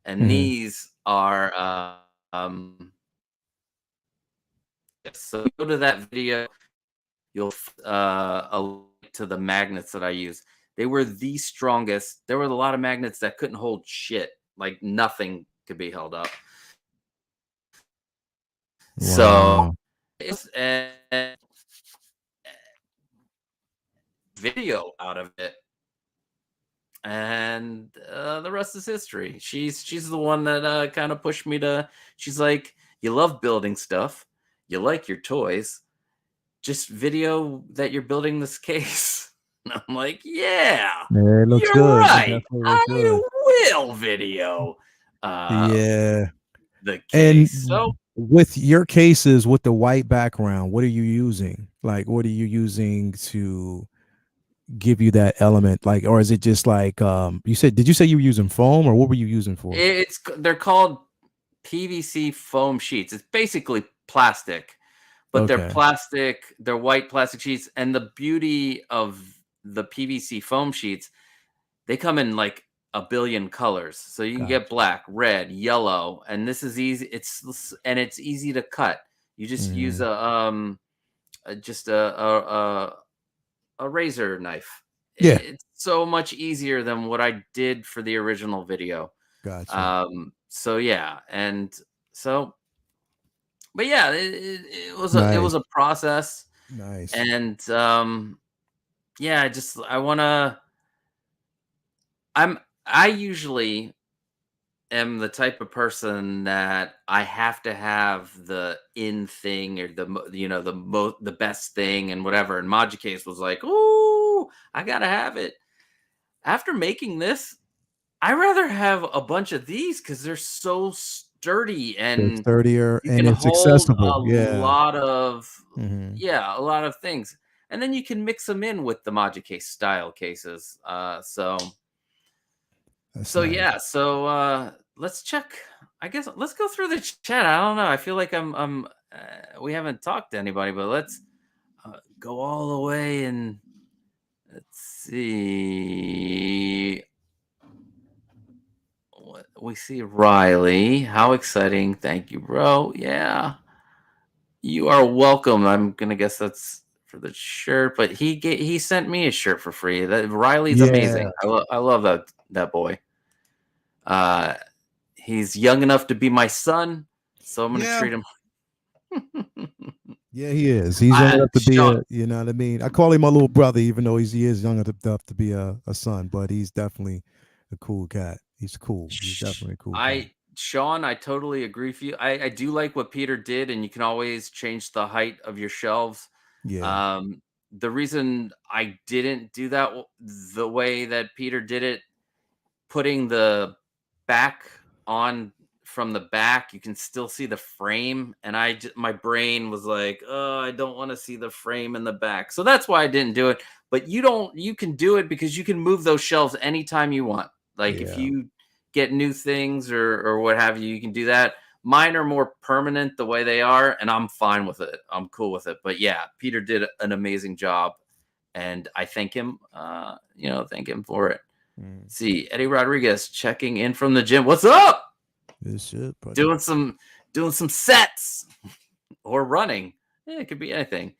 and Mhm. these are so go to that video. You'll a link to the magnets that I use. They were the strongest. There were a lot of magnets that couldn't hold shit. Like nothing could be held up. So Wow. it's a video out of it, and the rest is history. She's the one that kind of pushed me to. She's like, you love building stuff, you like your toys, just video that you're building this case. And I'm like, yeah, Yeah, it looks you're good. It right. definitely looks I good. will video Yeah. the case. And So with your cases with the white background, what are you using? Like, what are you using to give you that element? Like, or is it just like you said, did you say you were using foam or what were you using for? they're called PVC foam sheets. It's basically plastic, but they're Okay. plastic, they're white plastic sheets. And the beauty of the PVC foam sheets, they come in like a billion colors. So you can get Gotcha. black, red, yellow, and this is easy. It's easy to cut. You just use Mhm. just a razor knife. Yeah. It's so much easier than what I did for the original video. Gotcha. So yeah, and so but yeah, it was Nice. a process, Nice. and yeah, I want to. I usually am the type of person that I have to have the in thing or the best thing and whatever. And Case was like, "Ooh, I gotta have it." After making this, I rather have a bunch of these because they're so sturdy They're and sturdier you and can it's hold accessible. a Yeah. lot of Mhm. yeah, a lot of things. And then you can mix them in with the Magic Case style cases. That's So nice. yeah, so let's check. I guess let's go through the chat. I don't know. I feel like we haven't talked to anybody, but let's go all the way and let's see. What we see Riley. How exciting. Thank you, bro. Yeah. You are welcome. I'm gonna guess that's for the shirt, but he sent me a shirt for free. That Riley's Yeah. amazing. I love that boy. Uh he's young enough to be my son, so I'm gonna Yeah. treat him. Yeah, he is. He's young enough to be Sean, a, you know what I mean? I call him my little brother, even though he is young enough to be a son, but he's definitely a cool cat. He's cool. He's definitely a cool cat. Sean, I totally agree with you. I do like what Peter did, and you can always change the height of your shelves. Yeah. Um, the reason I didn't do that the way that Peter did it, putting the back on from the back, you can still see the frame, and my brain was like, oh, I don't want to see the frame in the back, so that's why I didn't do it. But you can do it because you can move those shelves anytime you want. Like if Yeah. you get new things or what have you, you can do that. Mine are more permanent the way they are, and I'm fine with it. I'm cool with it. But yeah, Peter did an amazing job, and I thank him. Thank him for it. See, Eddie Rodriguez checking in from the gym. What's up? Good shit, buddy. Doing some sets or running. It could be anything.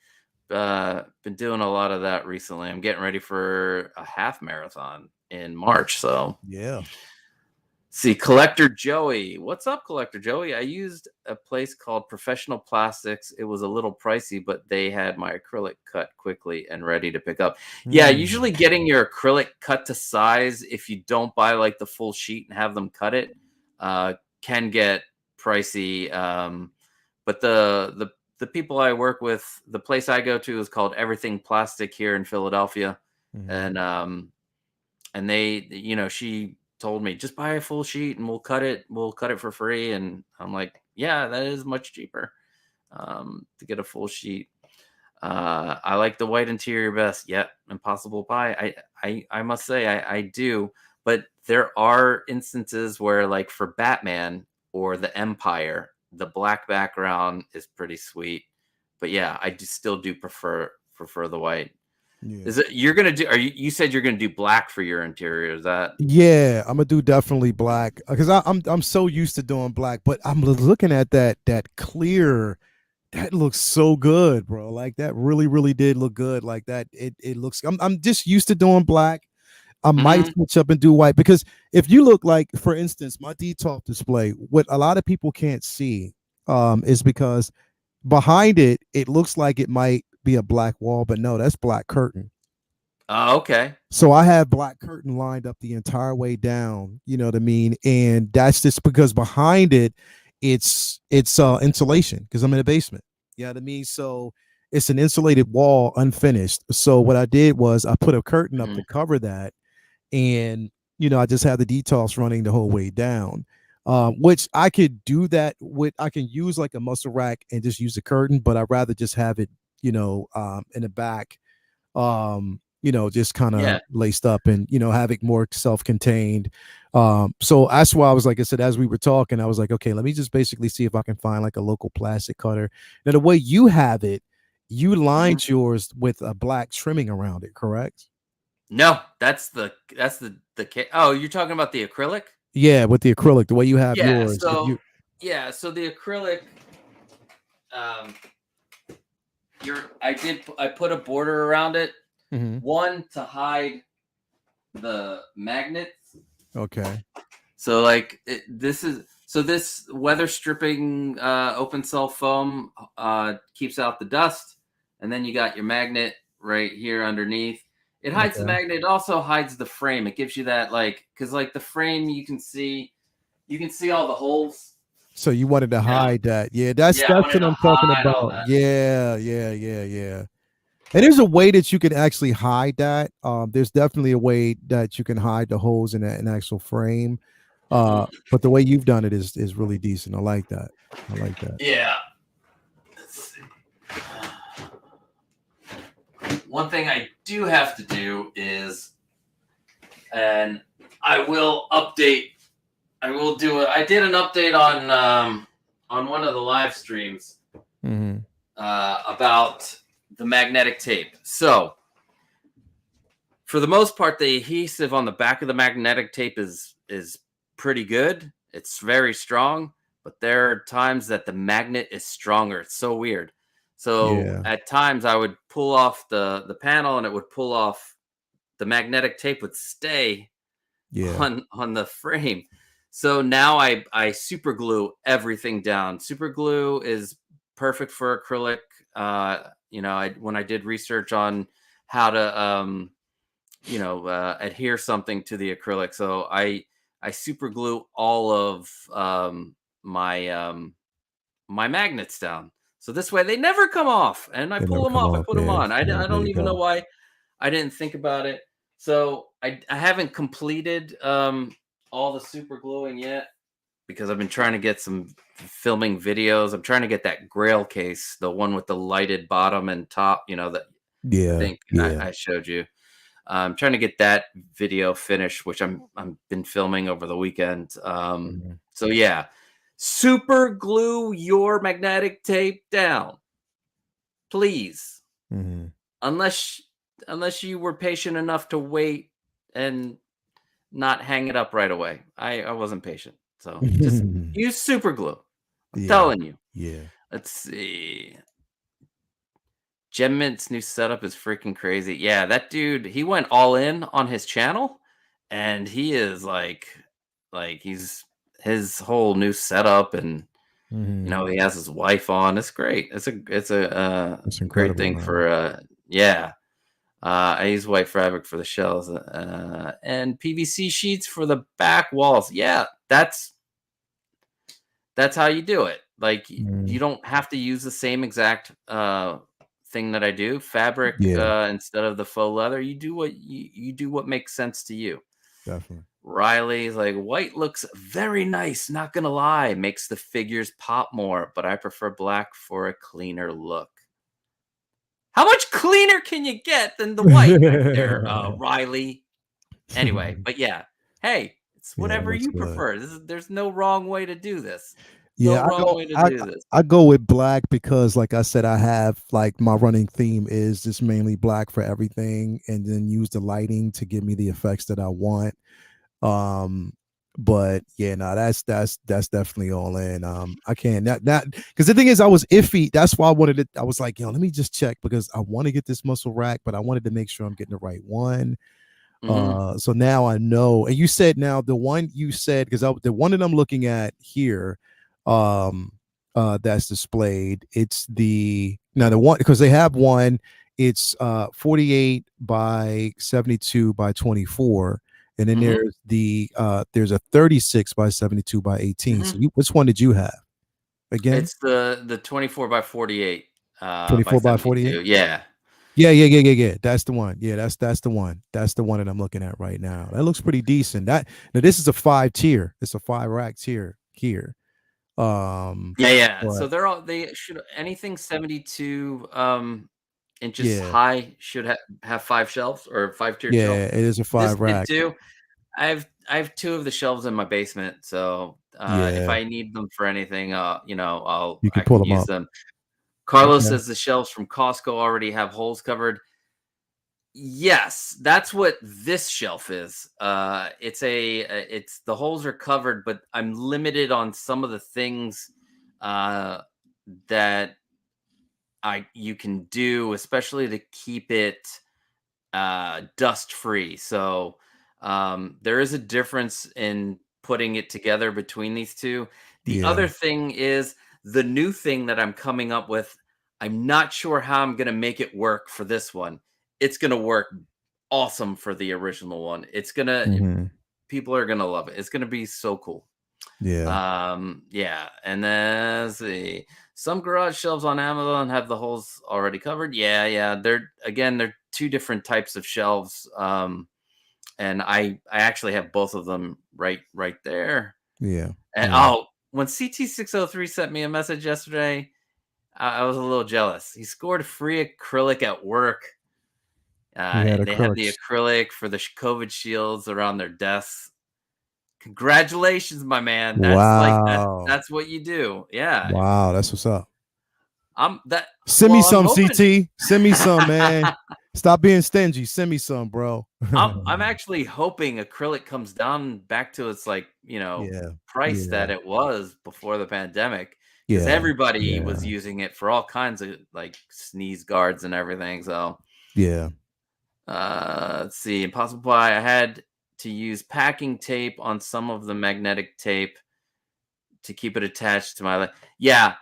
Been doing a lot of that recently. I'm getting ready for a half marathon in March. So Yeah. see, Collector Joey. What's up, Collector Joey? I used a place called Professional Plastics. It was a little pricey, but they had my acrylic cut quickly and ready to pick up. Yeah, usually getting your acrylic cut to size, if you don't buy like the full sheet and have them cut it, can get pricey. But the people I work with, the place I go to is called Everything Plastic here in Philadelphia. And they, she told me, just buy a full sheet and we'll cut it for free. And I'm like, yeah, that is much cheaper to get a full sheet. I like the white interior best. Yep. Impossible Pie. I must say I do, but there are instances where, like for Batman or the Empire, the black background is pretty sweet. But yeah, I still do prefer the white. Yeah. Is it you said you're gonna do black for your interior? Is that? Yeah, I'm gonna do definitely black because I'm so used to doing black, but I'm looking at that clear. That looks so good, bro. Like that really did look good. Like that, it looks. I'm just used to doing black. I might switch up and do white because if you look, like for instance, my detail display, what a lot of people can't see, is because behind it looks like it might be a black wall, but no, that's black curtain. Oh, okay. So I have black curtain lined up the entire way down, you know what I mean? And that's just because behind it's insulation because I'm in a basement. You know what I mean? So it's an insulated wall, unfinished. So what I did was I put a curtain up to cover that, and I just have the details running the whole way down. Which I could do that with. I can use like a muscle rack and just use the curtain, but I'd rather just have it, in the back. Just kind of laced up and, have it more self-contained. So that's why I was like I said, as we were talking, I was like, okay, let me just basically see if I can find like a local plastic cutter. Now, the way you have it, you lined yours with a black trimming around it, correct? No, that's the oh, you're talking about the acrylic? Yeah, with the acrylic, the way you have yours. So so the acrylic, I put a border around it. One to hide the magnets. Okay. So like this weather stripping open cell foam keeps out the dust, and then you got your magnet right here underneath. It hides the magnet. It also hides the frame. It gives you that because like the frame you can see all the holes. So you wanted to hide that. Yeah, that's what I'm talking about. Yeah. And there's a way that you can actually hide that. There's definitely a way that you can hide the holes in an actual frame. But the way you've done it is really decent. I like that. Yeah. Let's see. One thing I do have to do is, and I will update. I will do it. I did an update on one of the live streams about the magnetic tape. So, for the most part, the adhesive on the back of the magnetic tape is pretty good. It's very strong, but there are times that the magnet is stronger. It's so weird. So at times I would pull off the panel and it would pull off, the magnetic tape would stay on the frame. So now I super glue everything down. Super glue is perfect for acrylic. When I did research on how to adhere something to the acrylic, so I super glue all of my magnets down. So this way they never come off, and I They pull never them come off. I off. put them Yeah. on. I Yeah. There don't you even know go. why I didn't think about it. So I haven't completed all the super gluing yet because I've been trying to get some filming videos. I'm trying to get that Grail case, the one with the lighted bottom and top. You know that I Yeah. think Yeah. I showed you. I'm trying to get that video finished, which I'm been filming over the weekend. Mhm. So yeah, super glue your magnetic tape down, please. Mhm. Unless you were patient enough to wait and not hang it up right away. I wasn't patient, so just use super glue. I'm Yeah. telling you. Yeah. Let's see. Gemment's new setup is freaking crazy. Yeah, that dude, he went all in on his channel, and he is like he's his whole new setup, and Mhm. he has his wife on. It's great. It's a It's great incredible, thing man. for yeah. I use white fabric for the shells and PVC sheets for the back walls. Yeah, that's how you do it. Like you Mhm. don't have to use the same exact thing that I do. Fabric Yeah. instead of the faux leather. You do what you do what makes sense to you. Definitely. Riley's like white looks very nice. Not gonna lie, makes the figures pop more, but I prefer black for a cleaner look. How much cleaner can you get than the white right there, Riley? Anyway, but yeah, hey, it's Yeah, it whatever looks you good. prefer. There's no wrong way to do this. No Yeah, wrong way to I do this. I go with black because like I said, I have like my running theme is just mainly black for everything and then use the lighting to give me the effects that I want. Um but yeah, no, that's definitely all in. I can't that because the thing is I was iffy. That's why I wanted it. I was like, yo, let me just check because I want to get this muscle rack, but I wanted to make sure I'm getting the right one. Mhm. So now I know. And you said now the one you said because the one that I'm looking at here, um, that's displayed. It's the now the one because they have one. It's 48 by 72 by 24, and then Mhm. there's a 36 by 72 by 18. So Mhm. which one did you have again? It's the 24 by 48 by 24 by 48. 72. Yeah. Yeah. That's the one. Yeah, that's the one. That's the one that I'm looking at right now. That looks pretty decent. That now this is a 5 tier. It's a 5 rack tier here. Yeah, yeah. So But they should anything 72 inches yeah, high should have 5 shelves or 5 tiered shelf. yeah, it is a This 5 rack. did too. I have 2 of the shelves in my basement, so if Yeah, I need them for anything, you I can pull can them use up. them. Carlos Okay. says the shelves from Costco already have holes covered. Yes, that's what this shelf is. It's the holes are covered, but I'm limited on some of the things uh, that I you can do, especially to keep it dust free. So there is a difference in putting it together between these two. The Yeah. other thing is the new thing that I'm coming up with. I'm not sure how I'm going to make it work for this one. It's going to work awesome for the original one. Hmm. People are going to love it. It's going to be so cool. Yeah. Yeah, and then let's see. Some garage shelves on Amazon have the holes already covered. Yeah. They're two different types of shelves. And I actually have both of them right there. Yeah. And Yeah. when CT603 sent me a message yesterday, I was a little jealous. He scored free acrylic at work. He had They have the acrylics. acrylic for the COVID shields around their desks. Congratulations, my man. Wow. That's what you do. Yeah. Wow. That's what's up. I'm that Send me well, I'm some, hoping CT. Send me some, man. Stop being stingy. Send me some, bro. I'm actually hoping acrylic comes down back to its Yeah. price Yeah. that it was before the pandemic because Yeah. everybody was Yeah. using it for all kinds of like sneeze guards and everything. So Yeah. let's see. Impossible Pie, I had to use packing tape on some of the magnetic tape to keep it attached to my yeah,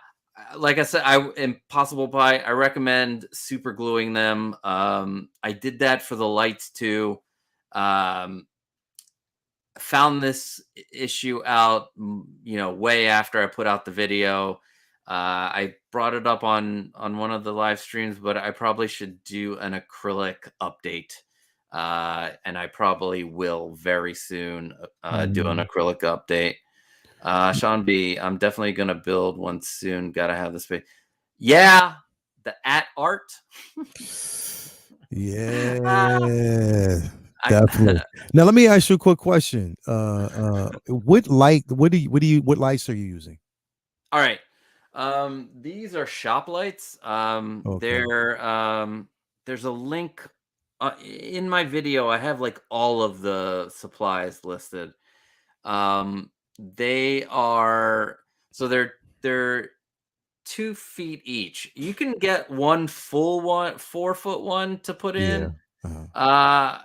like I said, I Impossible Pie, I recommend super gluing them. I did that for the lights too. um Found this issue out way after I put out the video. I brought it up on one of the live streams, but I probably should do an acrylic update. And I probably will very soon do an acrylic update. Sean B, I'm definitely gonna build one soon. Gotta have the space. Yeah, the at art. Yeah, definitely. Now let me ask you a quick question. What lights are you using? All right. These are shop lights. Okay. There's a link in my video. I have like all of the supplies listed. They are so they're 2 feet each. You can get one full one, 4-foot one to put Yeah. in. Uh-huh.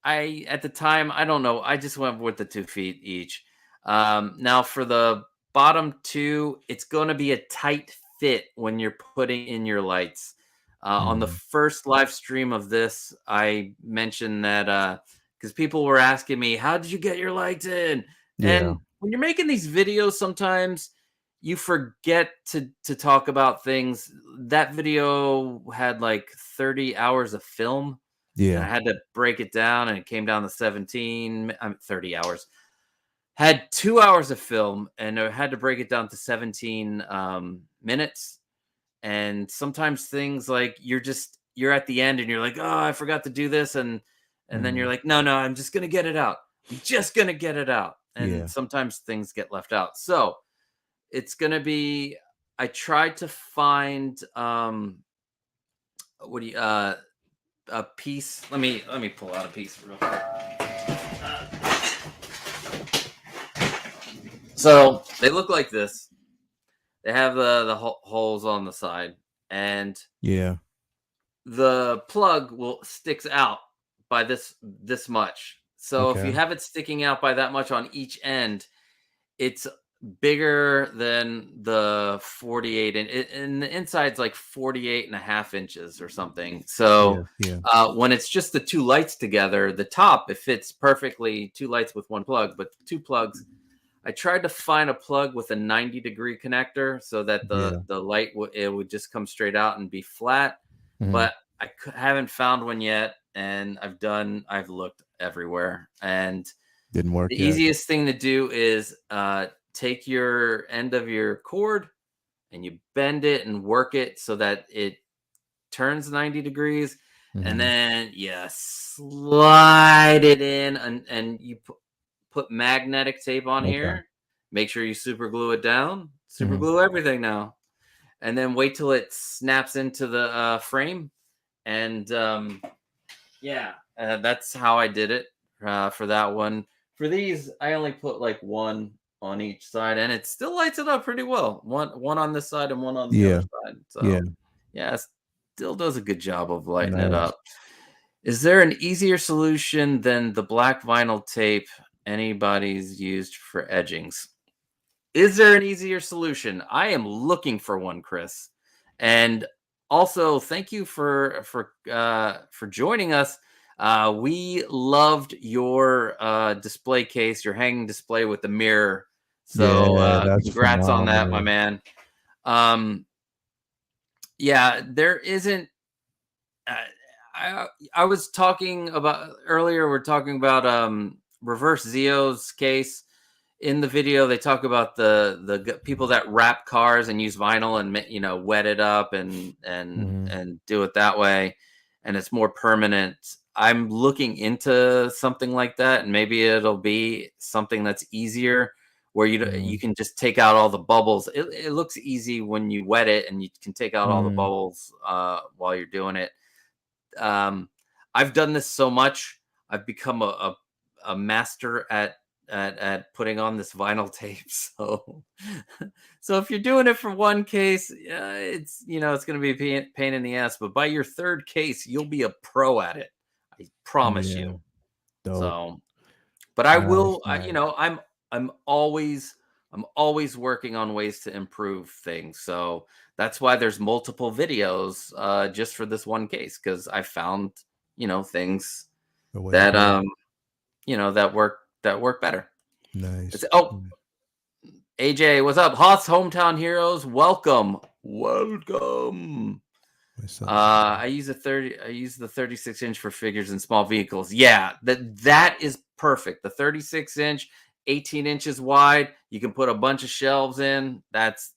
I at the time, I don't know. I just went with the 2 feet each. Now for the bottom two, it's going to be a tight fit when you're putting in your lights. On the Mhm. first live stream of this, I mentioned that because people were asking me, "How did you get your lights in?" Yeah. And when you're making these videos, sometimes you forget to talk about things. That video had like 30 hours of film, and I Yeah. had to break it down, and it came down to 30 hours. Had 2 hours of film, and I had to break it down to 17 minutes. And sometimes things like you're at the end and you're like, oh, I forgot to do this, and then you're Mhm. like, no, I'm just gonna get it out. I'm just gonna get it out. And Yeah. sometimes things get left out. So it's gonna be I tried to find what do you a piece. Let me pull out a piece real quick. So they look like this. They have the holes on the side, and Yeah. the plug will sticks out by this much. So if you Okay. have it sticking out by that much on each end, it's bigger than the 48, and the inside's like 48 and a half inches or something. Yeah. So Yeah. when it's just the two lights together, the top, it fits perfectly, two lights with one plug, but two plugs. I tried to find a plug with a 90-degree connector so that Yeah. the light it would just come straight out and be flat, Mhm. but haven't found one yet, and I've looked everywhere, and Didn't work the yet. easiest thing to do is take your end of your cord and you bend it and work it so that it turns 90 degrees, and Mhm. then you slide it in, and you put magnetic tape on Okay. here. Make sure you super glue it down. Super Mhm. glue everything now, and then wait till it snaps into the frame. And yeah, that's how I did it for that one. For these, I only put like one on each side, and it still lights it up pretty well. One on this side and one on the other Yeah. side. Yeah. So yeah, it still does a good job of lighting it Nice. up. Is there an easier solution than the black vinyl tape anybody's used for edgings? Is there an easier solution? I am looking for one, Chris. And also, thank you for joining us. We loved your display case, your hanging display with the mirror. So, Yeah, that's congrats on that, my phenomenal. man. Um, yeah, there isn't. Uh, I was talking about earlier. We're talking about reverse Zio's case. In the video, they talk about the people that wrap cars and use vinyl and wet it up Mhm. and do it that way, and it's more permanent. I'm looking into something like that, and maybe it'll be something that's easier, where you Mhm. can just take out all the bubbles. It looks easy when you wet it, and you can take out all the Mhm. bubbles while you're doing it. um, I've done this so much. I've become a master at putting on this vinyl tape. So so if you're doing it for one case, it's it's going to be a pain in the ass. But by your third case, you'll be a pro at it. I promise Yeah. you. Dope. So, but I Nice, will. nice. I'm always working on ways to improve things. So that's why there's multiple videos just for this one case, because I found things A way to that do it. that work better. Nice. Oh, Mm. AJ, what's up? Hoth's Hometown Heroes, welcome. Welcome. I use the 36-inch for figures and small vehicles. Yeah, that is perfect. The 36-inch, 18 inches wide. You can put a bunch of shelves in. That's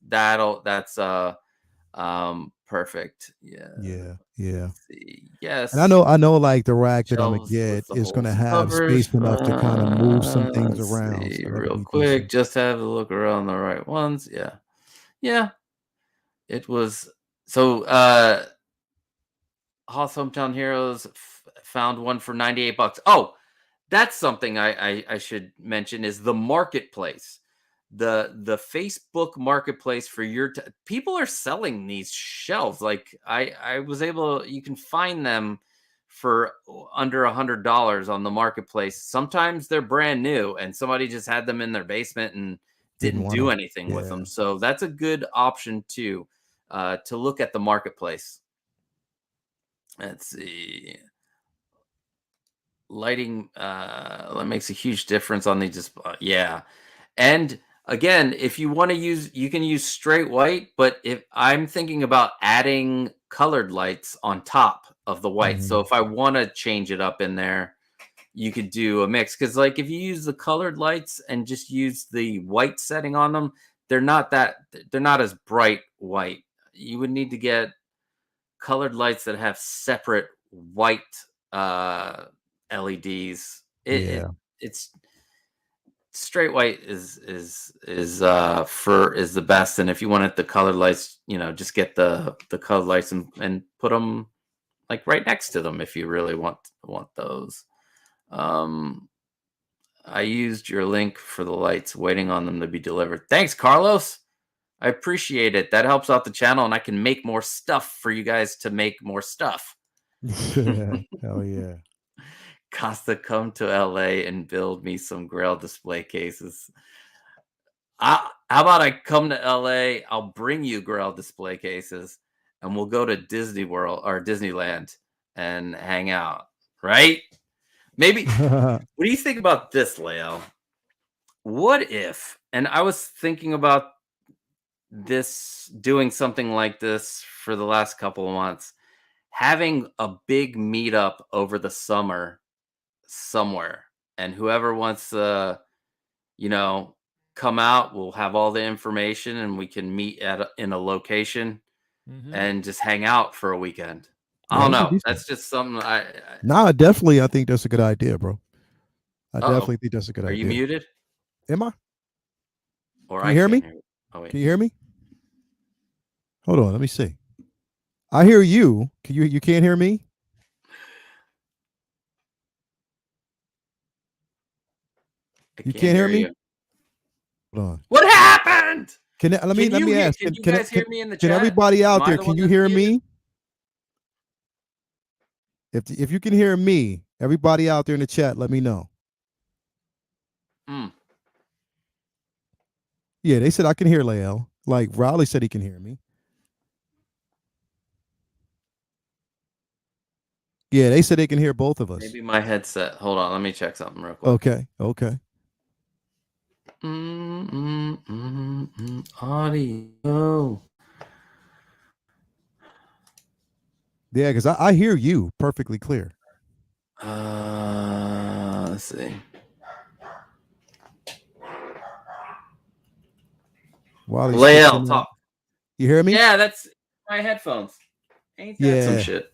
perfect. Yeah. Yeah, yeah. Let's see. Yes. And I know, like the rack that I'm gonna Shelves with get the is gonna holes have covers. space enough to kind of move some things Let's around. see So that'll real be quick. decent. Just have a look around the right ones. Yeah. Yeah. It was so Hoth's Hometown Heroes found one for $98. Oh, that's something I should mention is the marketplace. The Facebook marketplace for your people are selling these shelves. Like I was able, you can find them for under $100 on the marketplace. Sometimes they're brand new and somebody just had them in their basement and Didn't didn't want do to. anything with Yeah. them. So that's a good option too, to look at the marketplace. Let's see. Lighting that makes a huge difference on the display. Yeah. And again, if you want to use, you can use straight white, but if I'm thinking about adding colored lights on top of the white. So Mhm. if I want to change it up in there, you could do a mix. Because like if you use the colored lights and just use the white setting on them, they're not as bright white. You would need to get colored lights that have separate white uh LEDs. Yeah. It's straight white is the best. And if you wanted the colored lights, just get the colored lights and put them like right next to them if you really want those. Um I used your link for the lights, waiting on them to be delivered. Thanks, Carlos. I appreciate it. That helps out the channel, and I can make more stuff for you guys to make more stuff. Hell yeah. Costa, come to LA and build me some Grail display cases. How about I come to LA? I'll bring you Grail display cases, and we'll go to Disney World or Disneyland and hang out. Right? Maybe. What do you think about this, Lael? What if? And I was thinking about doing something like this for the last couple of months, having a big meetup over the summer somewhere, and whoever wants to, you know, come out, we'll have all the information and we can meet in a location and just hang out for a weekend. I Yeah, don't that'd be know. decent. That's just something Nah, definitely. I think that's a good idea, bro. I Uh-oh. definitely think that's a good Are you idea. muted? Am I? Or Can I you hear can't me? hear you. Oh wait. Can you hear me? Hold on. Let me see. I hear you. You can't hear me? I You can't can't hear hear me? you. What on? What happened? Let Can me ask. Can you guys hear me in the Can chat? everybody Am out I there? the Can one you that's hear muted? me? If you can hear me, everybody out there in the chat, let me know. Hmm. Yeah, they said I can hear Lael. Like Raleigh said he can hear me. Yeah, they said they can hear both of us. Maybe my headset. Hold on, let me check something real quick. Okay. Audio. Yeah, because I hear you perfectly clear. Let's see. While he's Lael, fixing that, talk. you hear me? Yeah, that's my headphones. Ain't that some Yeah, shit?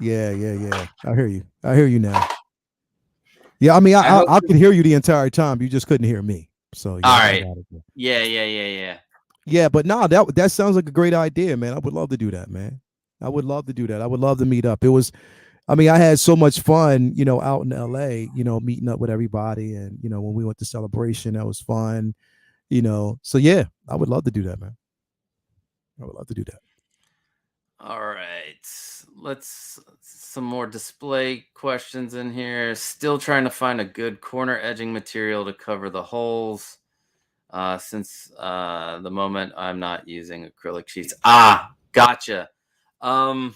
yeah. I hear you now. Yeah, I mean, I hope. I could hear you the entire time. You just couldn't hear me. So yeah, All I right. got it. Yeah. Yeah, but nah, that sounds like a great idea, man. I would love to do that, man. I would love to do that. I would love to meet up. I mean, I had so much fun, out in LA, meeting up with everybody. And, when we went to Celebration, that was fun, So yeah, I would love to do that, man. I would love to do that. All right. Let's some more display questions in here. Still trying to find a good corner edging material to cover the holes. Since the moment I'm not using acrylic sheets. Gotcha. I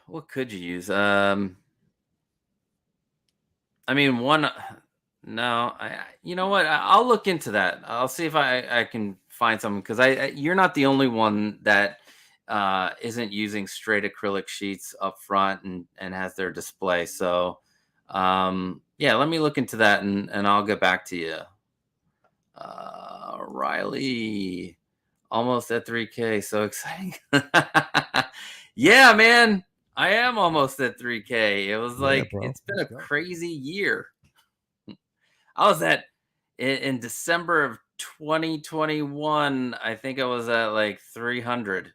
What could you use? I mean, one No, you know what? I'll look into that. I'll see if I can find something, because you're not the only one that isn't using straight acrylic sheets up front and has their display. So yeah, let me look into that, and I'll get back to you. Riley, almost at 3K. So exciting. Yeah, man. I am almost at 3K. It was Yeah, like, bro. it's been Let's a go. crazy year. I was at in December of 2021. I think I was at like 300,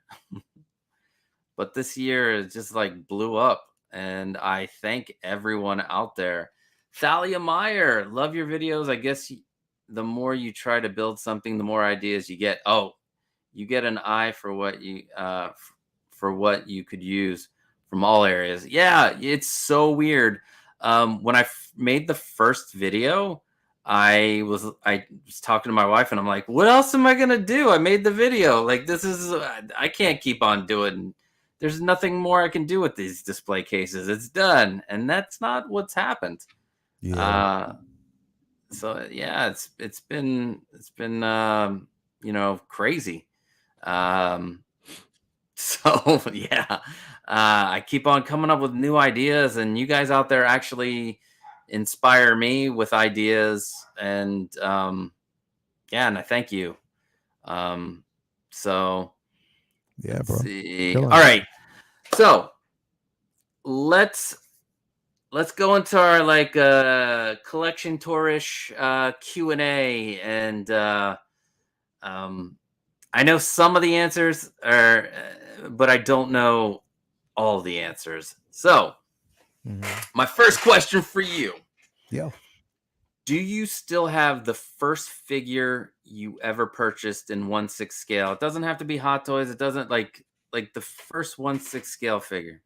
but this year it just like blew up. And I thank everyone out there. Thalia Meyer, love your videos. I guess the more you try to build something, the more ideas you get. Oh, you get an eye for what for what you could use from all areas. Yeah, it's so weird. When I made the first video, I was talking to my wife, and I'm like, what else am I gonna do? I made the video. Like, this is I can't keep on doing. There's nothing more I can do with these display cases. It's done, and that's not what's happened. Yeah. So yeah, it's been crazy. So yeah, I keep on coming up with new ideas, and you guys out there actually inspire me with ideas, and yeah, and I thank you. So Yeah, let's bro. see. Killing All it. right, so let's go into our like collection tourish Q&A, and I know some of the answers are, but I don't know all the answers. So, my first question for you: Yeah. do you still have the first figure you ever purchased in 1/6 scale? It doesn't have to be Hot Toys. It doesn't like the first 1/6 scale figure.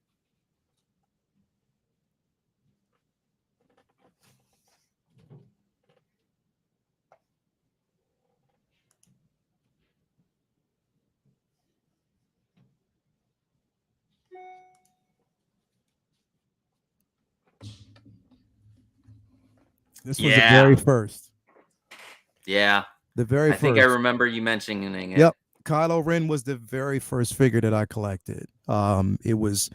This was the Yeah, very first. yeah. The very I think I first. remember you mentioning it. Yep. Kylo Ren was the very first figure that I collected. It was,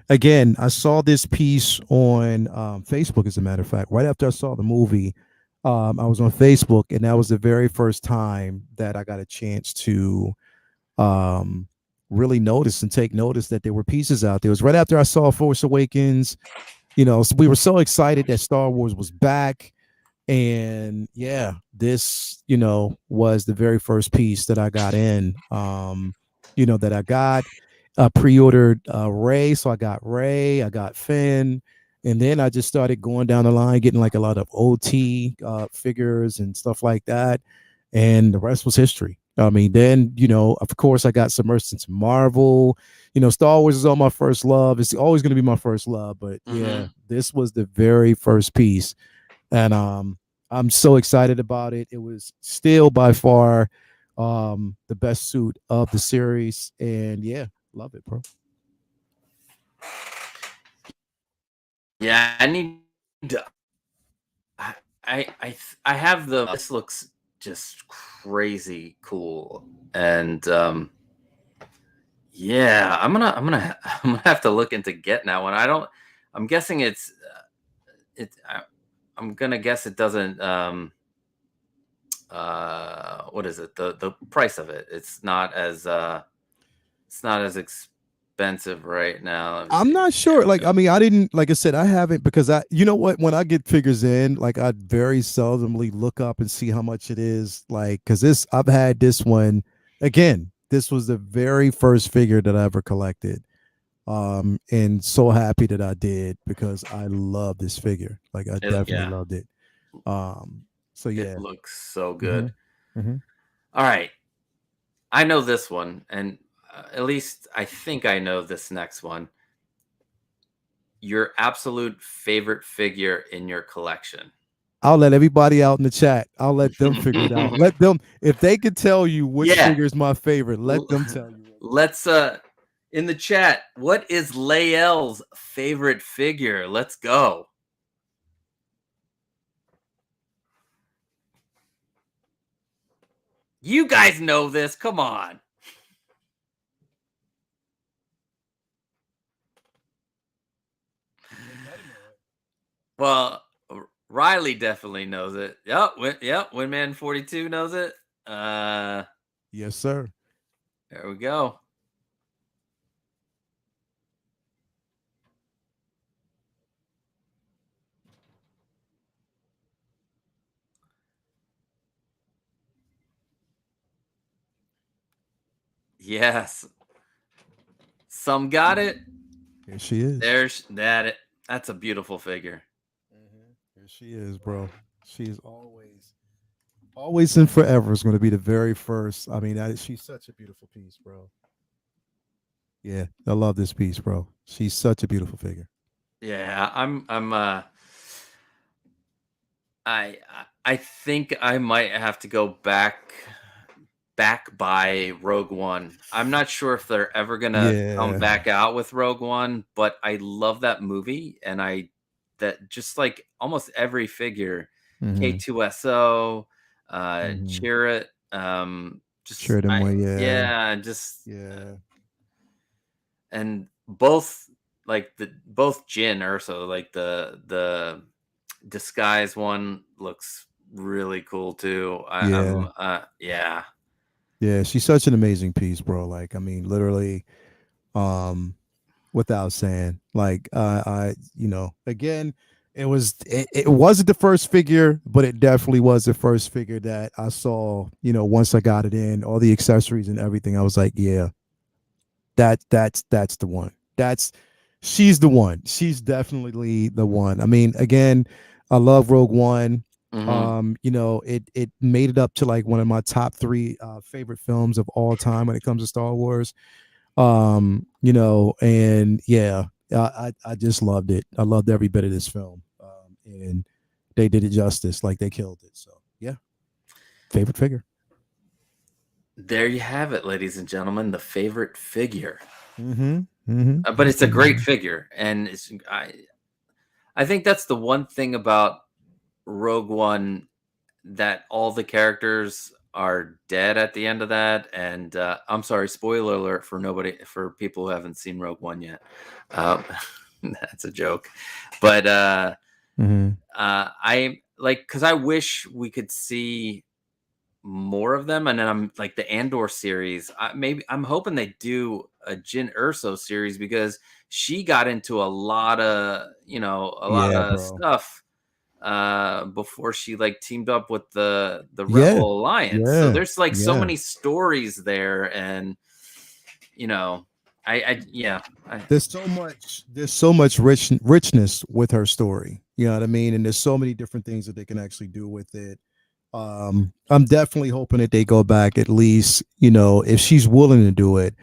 again, I saw this piece on Facebook, as a matter of fact, right after I saw the movie. I was on Facebook, and that was the very first time that I got a chance to um, really notice and take notice that there were pieces out there. It was right after I saw Force Awakens. So we were so excited that Star Wars was back. And yeah, this was the very first piece that I got in, that I got pre-ordered Ray. So I got Ray, I got Finn, and then I just started going down the line, getting like a lot of OT figures and stuff like that, and the rest was history. I mean, then of course I got submersed into Marvel. Star Wars is all my first love. It's always going to be my first love, but yeah, this was the very first piece. And I'm so excited about it. It was still by far the best suit of the series, and yeah, love it, bro. Yeah, I need to. I have the. This looks just crazy cool, and yeah, I'm gonna have to look into getting that one. I'm guessing it's I'm gonna guess it doesn't. What is it? The price of it? It's not as expensive right now. Let me I'm see. not There sure. we Like, go. I mean, I didn't, like I said, I haven't, because you know what, when I get figures in, like, I very seldomly look up and see how much it is. Like, because I've had this one again. This was the very first figure that I ever collected. And so happy that I did, because I love this figure. Like, I definitely Yeah, loved it. So it yeah. looks so hmm good. hmm All right, I know this one, and at least I think I know this next one. Your absolute favorite figure in your collection. I'll let everybody out in the chat. I'll let them figure it out. Let them, if they could tell you which Yeah. figure is my favorite, let them tell you. Let's in the chat, what is Lael's favorite figure? Let's go. You guys know this. Come on. Well, Riley definitely knows it. Yep, Windman 42 knows it. Yes, sir. There we go. Yes. Some got it. Here she is. There's that. That's a beautiful figure. Here she is, bro. She's always and forever is going to be the very first. I mean, she's such a beautiful piece, bro. Yeah, I love this piece, bro. She's such a beautiful figure. Yeah, I think I might have to go back by Rogue One. I'm not sure if they're ever gonna come back out with Rogue One, but I love that movie, and that just like almost every figure, K2SO, Cheer It, just Cheer Them Way, yeah. And both both Jin Urso, like the disguise one looks really cool too. Yeah, she's such an amazing piece, bro. Like, I mean, literally, without saying, like, again, it wasn't the first figure, but it definitely was the first figure that I saw. Once I got it in, all the accessories and everything, I was like, yeah, that's the one. She's the one. She's definitely the one. I mean, again, I love Rogue One. It made it up to like one of my top 3 favorite films of all time when it comes to Star Wars. And yeah, I just loved it. I loved every bit of this film. And they did it justice. Like, they killed it. So yeah, favorite figure. There you have it, ladies and gentlemen, the favorite figure. But it's a great figure, and I think that's the one thing about Rogue One, that all the characters are dead at the end of that. And I'm sorry, spoiler alert for people who haven't seen Rogue One yet. That's a joke, but I like, because I wish we could see more of them. And then I'm like, the Andor series, I'm hoping they do a Jyn Erso series, because she got into a lot of stuff before she like teamed up with the Rebel Alliance. So there's like so many stories there, and there's so much richness with her story. You know what I mean? And there's so many different things that they can actually do with it. I'm definitely hoping that they go back, at least, if she's willing to do it,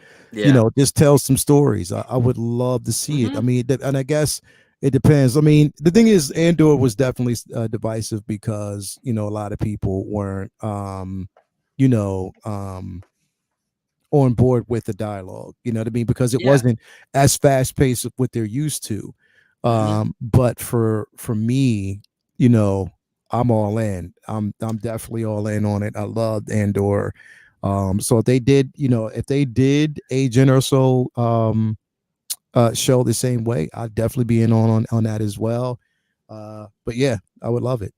just tell some stories. I would love to see it. I mean, and I guess it depends. I mean, the thing is, Andor was definitely divisive, because, a lot of people weren't, on board with the dialogue, you know what I mean? Because it wasn't as fast paced of what they're used to. But for me, I'm all in. I'm definitely all in on it. I loved Andor. So if they did a Jyn Erso show the same way, I'd definitely be in on that as well. But yeah, I would love it.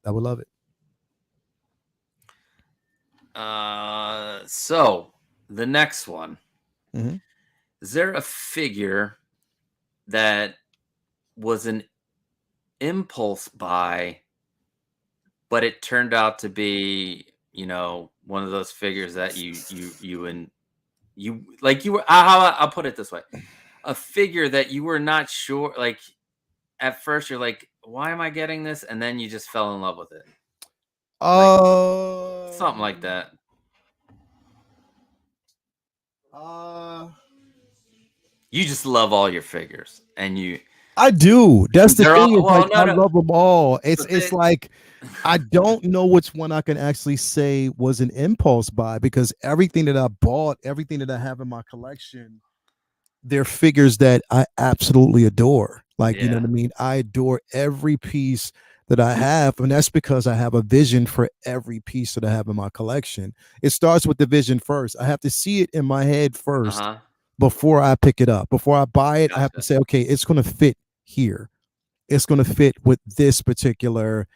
So the next one, Mhm. is there a figure that was an impulse buy, but it turned out to be, one of those figures that I'll put it this way: a figure that you were not sure, like at first you're like, why am I getting this? And then you just fell in love with it. Something like that. You just love all your figures, and I do. That's the thing. I no. love them all. It's like, I don't know which one I can actually say was an impulse buy, because everything that I bought, everything that I have in my collection, they're figures that I absolutely adore. Like, you know what I mean? I adore every piece that I have, and that's because I have a vision for every piece that I have in my collection. It starts with the vision first. I have to see it in my head first Uh-huh. before I pick it up. Before I buy it, I have to Gotcha. say, okay, it's going to fit here. It's going to fit with this particular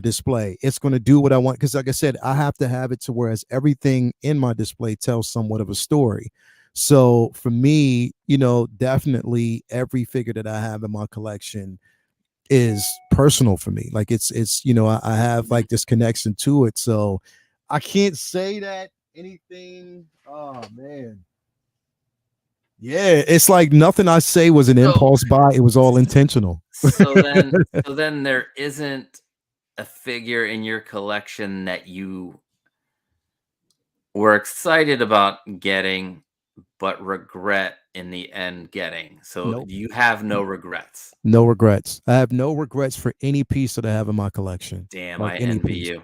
display. It's going to do what I want. Because, like I said, I have to have it to whereas everything in my display tells somewhat of a story. So for me, definitely every figure that I have in my collection is personal for me. Like it's I have like this connection to it. So I can't say that anything. Oh man. Yeah, it's like nothing I say was an So, impulse buy. It was all intentional. so then there isn't a figure in your collection that you were excited about getting, but regret in the end getting. So Nope. you have no regrets. No regrets. I have no regrets for any piece that I have in my collection. Damn, Like I any envy piece. you.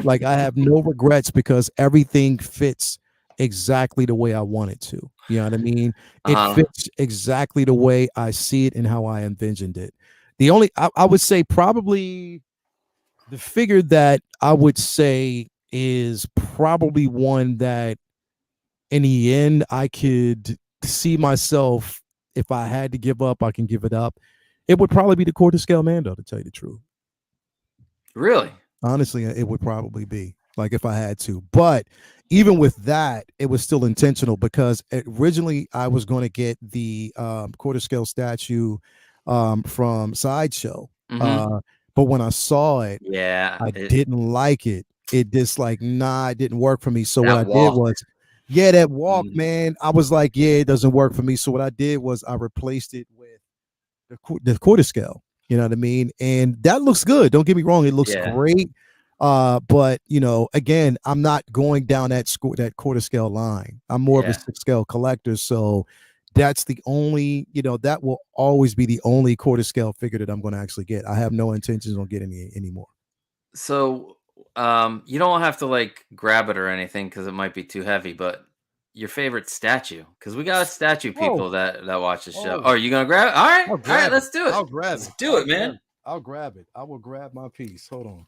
Like I have no regrets because everything fits exactly the way I want it to. You know what I mean? It Uh-huh. fits exactly the way I see it and how I envisioned it. The only I would say probably the figure that I would say is probably one that in the end I could see myself if I had to give up, I can give it up. It would probably be the quarter scale Mando, to tell you the truth. Really? Honestly, it would probably be like if I had to. But even with that, it was still intentional because originally I was going to get the quarter scale statue from Sideshow. Mm-hmm. Uh, but when I saw it, Yeah. I didn't like it. It just like, nah, it didn't work for me. So what That I did walk. was, yeah, that walk, Mhm. man. I was like, yeah, it doesn't work for me. So what I did was I replaced it with the quarter scale. You know what I mean? And that looks good. Don't get me wrong; it looks Yeah. great. But again, I'm not going down that quarter scale line. I'm more of a Yeah. 6 scale collector, so that's the only that will always be the only quarter scale figure that I'm going to actually get. I have no intentions on getting it anymore. So, you don't have to like grab it or anything because it might be too heavy, but your favorite statue, because we got statue Oh, people that watch the show. Oh, oh, are you gonna grab it? I'll All right, grab it. let's do it. I'll grab Let's it. do I'll it, grab man. it. I'll grab it. I will grab my piece. Hold on.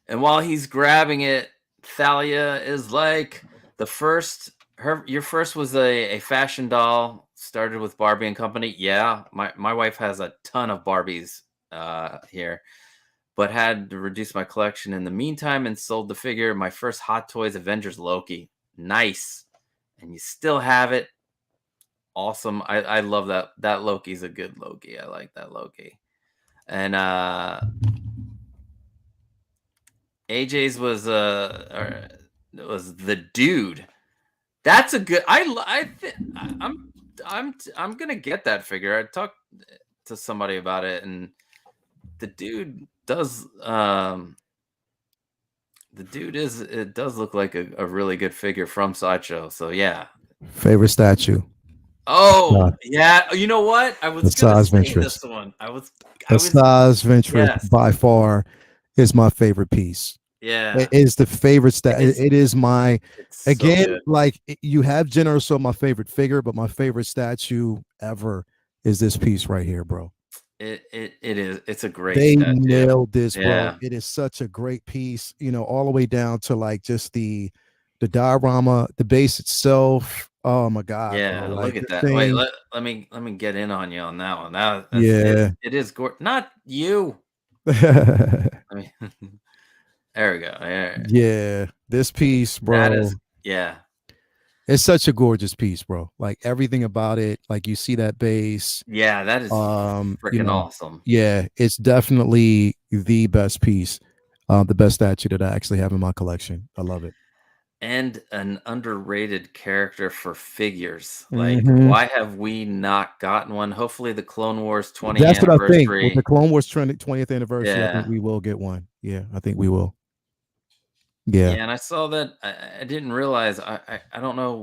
And while he's grabbing it, Thalia is like the first. Your first was a fashion doll. Started with Barbie and Company. Yeah, my wife has a ton of Barbies here, but had to reduce my collection in the meantime and sold the figure. My first Hot Toys Avengers Loki. Nice. And you still have it. Awesome. I love that. That Loki's a good Loki. I like that Loki. And AJ's was the dude. That's a good I'm gonna get that figure. I talked to somebody about it, and the dude does it does look like a really good figure from Sideshow. So yeah. Favorite statue. Oh yeah. You know what? I The was gonna size say Ventress. this one. I The was size Ventress yes. by far is my favorite piece. It Yeah. is the favorite stat. It is my It's so again, good. like you have Jenner, so my favorite figure, but my favorite statue ever is this piece right here, bro. It is. It's a great They statue. nailed this, bro. Yeah. It is such a great piece, all the way down to like just the diorama, the base itself. Oh my god, bro. Yeah, look Like at the that. Wait, thing. let me get in on you on that one. Yeah. It is not you. I mean, there we go. Yeah, Yeah. This piece, that bro. is yeah, It's such a gorgeous piece, bro. Like everything about it, like you see that base. yeah. That is freaking awesome. Yeah, it's definitely the best piece, the best statue that I actually have in my collection. I love it. And an underrated character for figures. Like, Mhm. why have we not gotten one? Hopefully, the Clone Wars 20 That's what I think. With the anniversary. Clone Wars 20th anniversary, I think Yeah, we will get one. Yeah, I think we will. Yeah. yeah. And I saw that. I didn't realize. I don't know.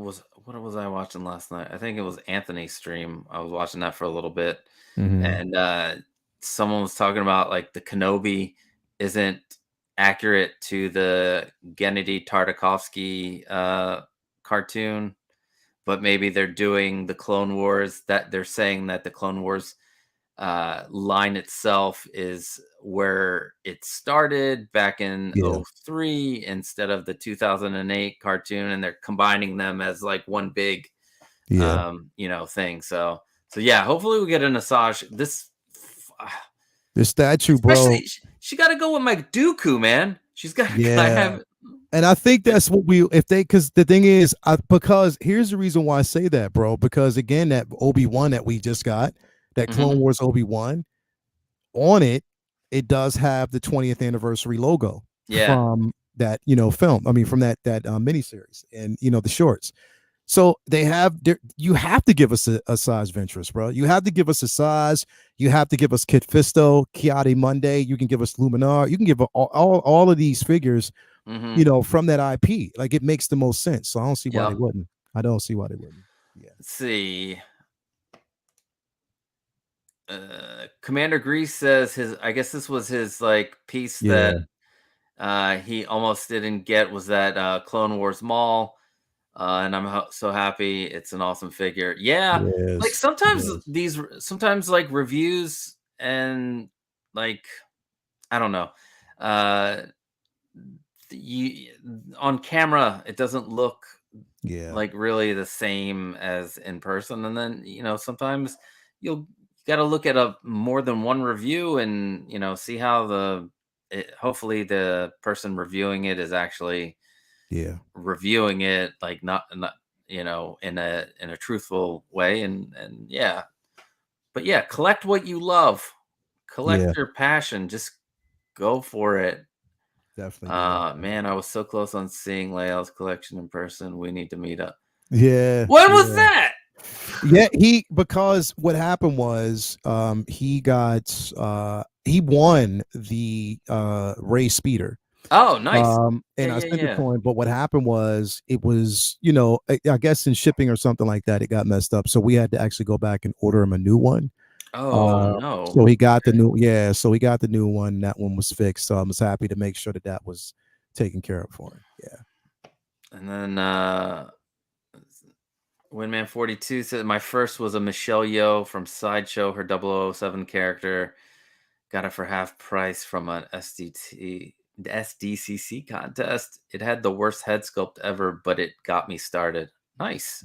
What was I watching last night? I think it was Anthony's stream. I was watching that for a little bit, Mhm. and someone was talking about like the Kenobi isn't accurate to the Gennady Tartakovsky cartoon, but maybe they're doing the Clone Wars, that they're saying that the Clone Wars line itself is where it started back in Yeah. '03 instead of the 2008 cartoon, and they're combining them as like one big Yeah. thing. So yeah, hopefully we get an Asajj. The statue, bro. Especially she got to go with my Dooku, man. She's got to Yeah. have. And I think that's what because the thing is, because here's the reason why I say that, bro. Because again, that Obi-Wan that we just got, that Clone Wars Obi-Wan, on it, it does have the 20th anniversary logo from that, film. I mean, from that miniseries and the shorts. So they have you have to give us a size Ventress, bro. You have to give us a size. You have to give us Kit Fisto, Kiadi Monday. You can give us Luminar. You can give all of these figures, from that IP. Like, it makes the most sense. So I don't see why they wouldn't. I don't see why they wouldn't. Yeah. Let's see. Commander Grease says I guess this was his like piece that he almost didn't get, was that Clone Wars Mall. And I'm so happy. It's an awesome figure. Yeah. Like sometimes like reviews and like, I don't know. On camera, it doesn't look like really the same as in person. And then, sometimes you got to look at more than one review and, see how hopefully the person reviewing it is actually reviewing it, like not in a truthful way. And yeah, but yeah, collect what you love, collect your passion, just go for it. Definitely. Man, I was so close on seeing Lael's collection in person. We need to meet up. Yeah. When was that? Yeah, because what happened was he won the race speeder. Oh, nice. And I sent the coin, but what happened was it was, I guess in shipping or something like that, it got messed up. So we had to actually go back and order him a new one. Oh no. So he got the new, so he got the new one. That one was fixed. So I was happy to make sure that was taken care of for him. Yeah. And then Winman 42 said my first was a Michelle Yeoh from Sideshow, her 007 character. Got it for half price from an SDCC contest. It had the worst head sculpt ever, but it got me started. Nice.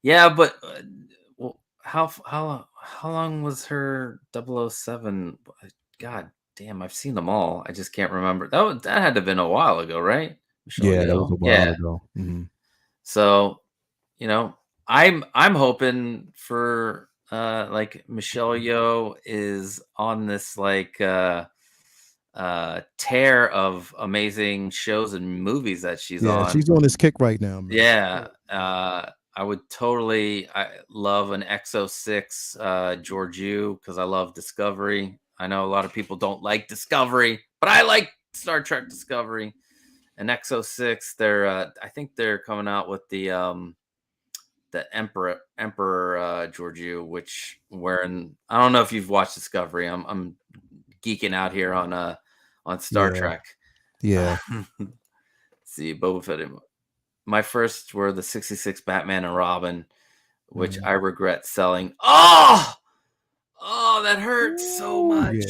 Yeah, but how long was her 007? God damn, I've seen them all. I just can't remember. That had to have been a while ago, right? Michelle That Yeoh? was a while ago. So, I'm hoping for like Michelle Yeoh is on this like tear of amazing shows and movies that she's on. She's on this kick right now, man. Yeah. I would totally love an XO6 Georgiou, because I love Discovery. I know a lot of people don't like Discovery, but I like Star Trek Discovery. And XO6, I think they're coming out with the Emperor Georgiou, which wearing, I don't know if you've watched Discovery. I'm geeking out here on Star Trek. Yeah. See, Boba Fett. My first were the 66 Batman and Robin, which I regret selling. Oh, that hurts so much.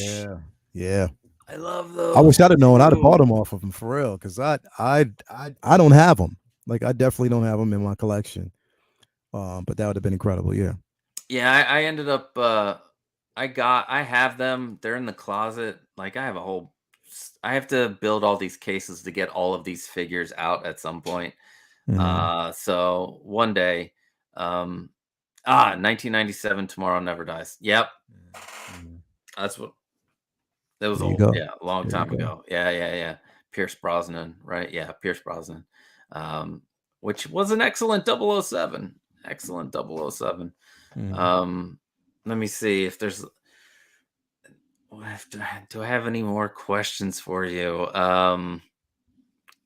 Yeah. I love those. I wish I'd have known. I'd have bought them off of them for real, because I don't have them. Like, I definitely don't have them in my collection. But that would have been incredible. Yeah. Yeah, I ended up. I have them. They're in the closet. Like, I have to build all these cases to get all of these figures out at some point. So one day, 1997, Tomorrow Never Dies. Yep. That's what. That was old. Yeah, a long time ago. Yeah. Pierce Brosnan, right? Yeah, Pierce Brosnan. Which was an excellent 007. Excellent 007. Let me see if there's. Do I have any more questions for you?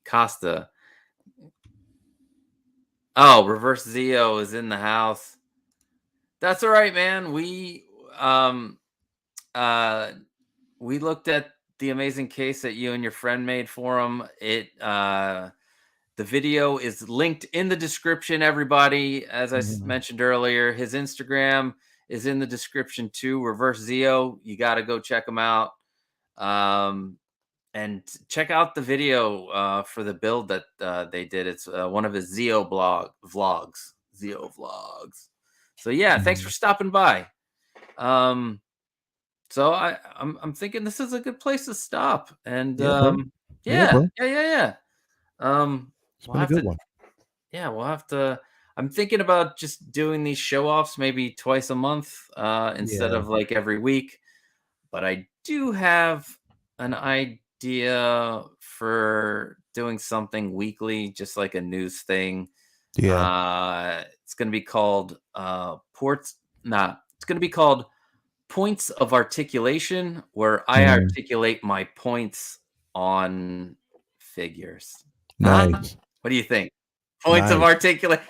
Costa. Oh, Reverse Zeo is in the house. That's all right, man. We looked at the amazing case that you and your friend made for him. The video is linked in the description, everybody. As I mentioned earlier, his Instagram is in the description too. Reverse Zeo, you got to go check them out. And check out the video for the build that they did. It's one of his Zeo vlogs. Zeo vlogs. So yeah, thanks for stopping by. So I'm thinking this is a good place to stop. And bro. yeah. It's been a good one. Yeah, we'll have to. I'm thinking about just doing these show offs maybe twice a month instead of like every week. But I do have an idea for doing something weekly, just like a news thing. Yeah. It's going to be called It's going to be called Points of Articulation, where I articulate my points on figures. Nice. What do you think? Points of articulation.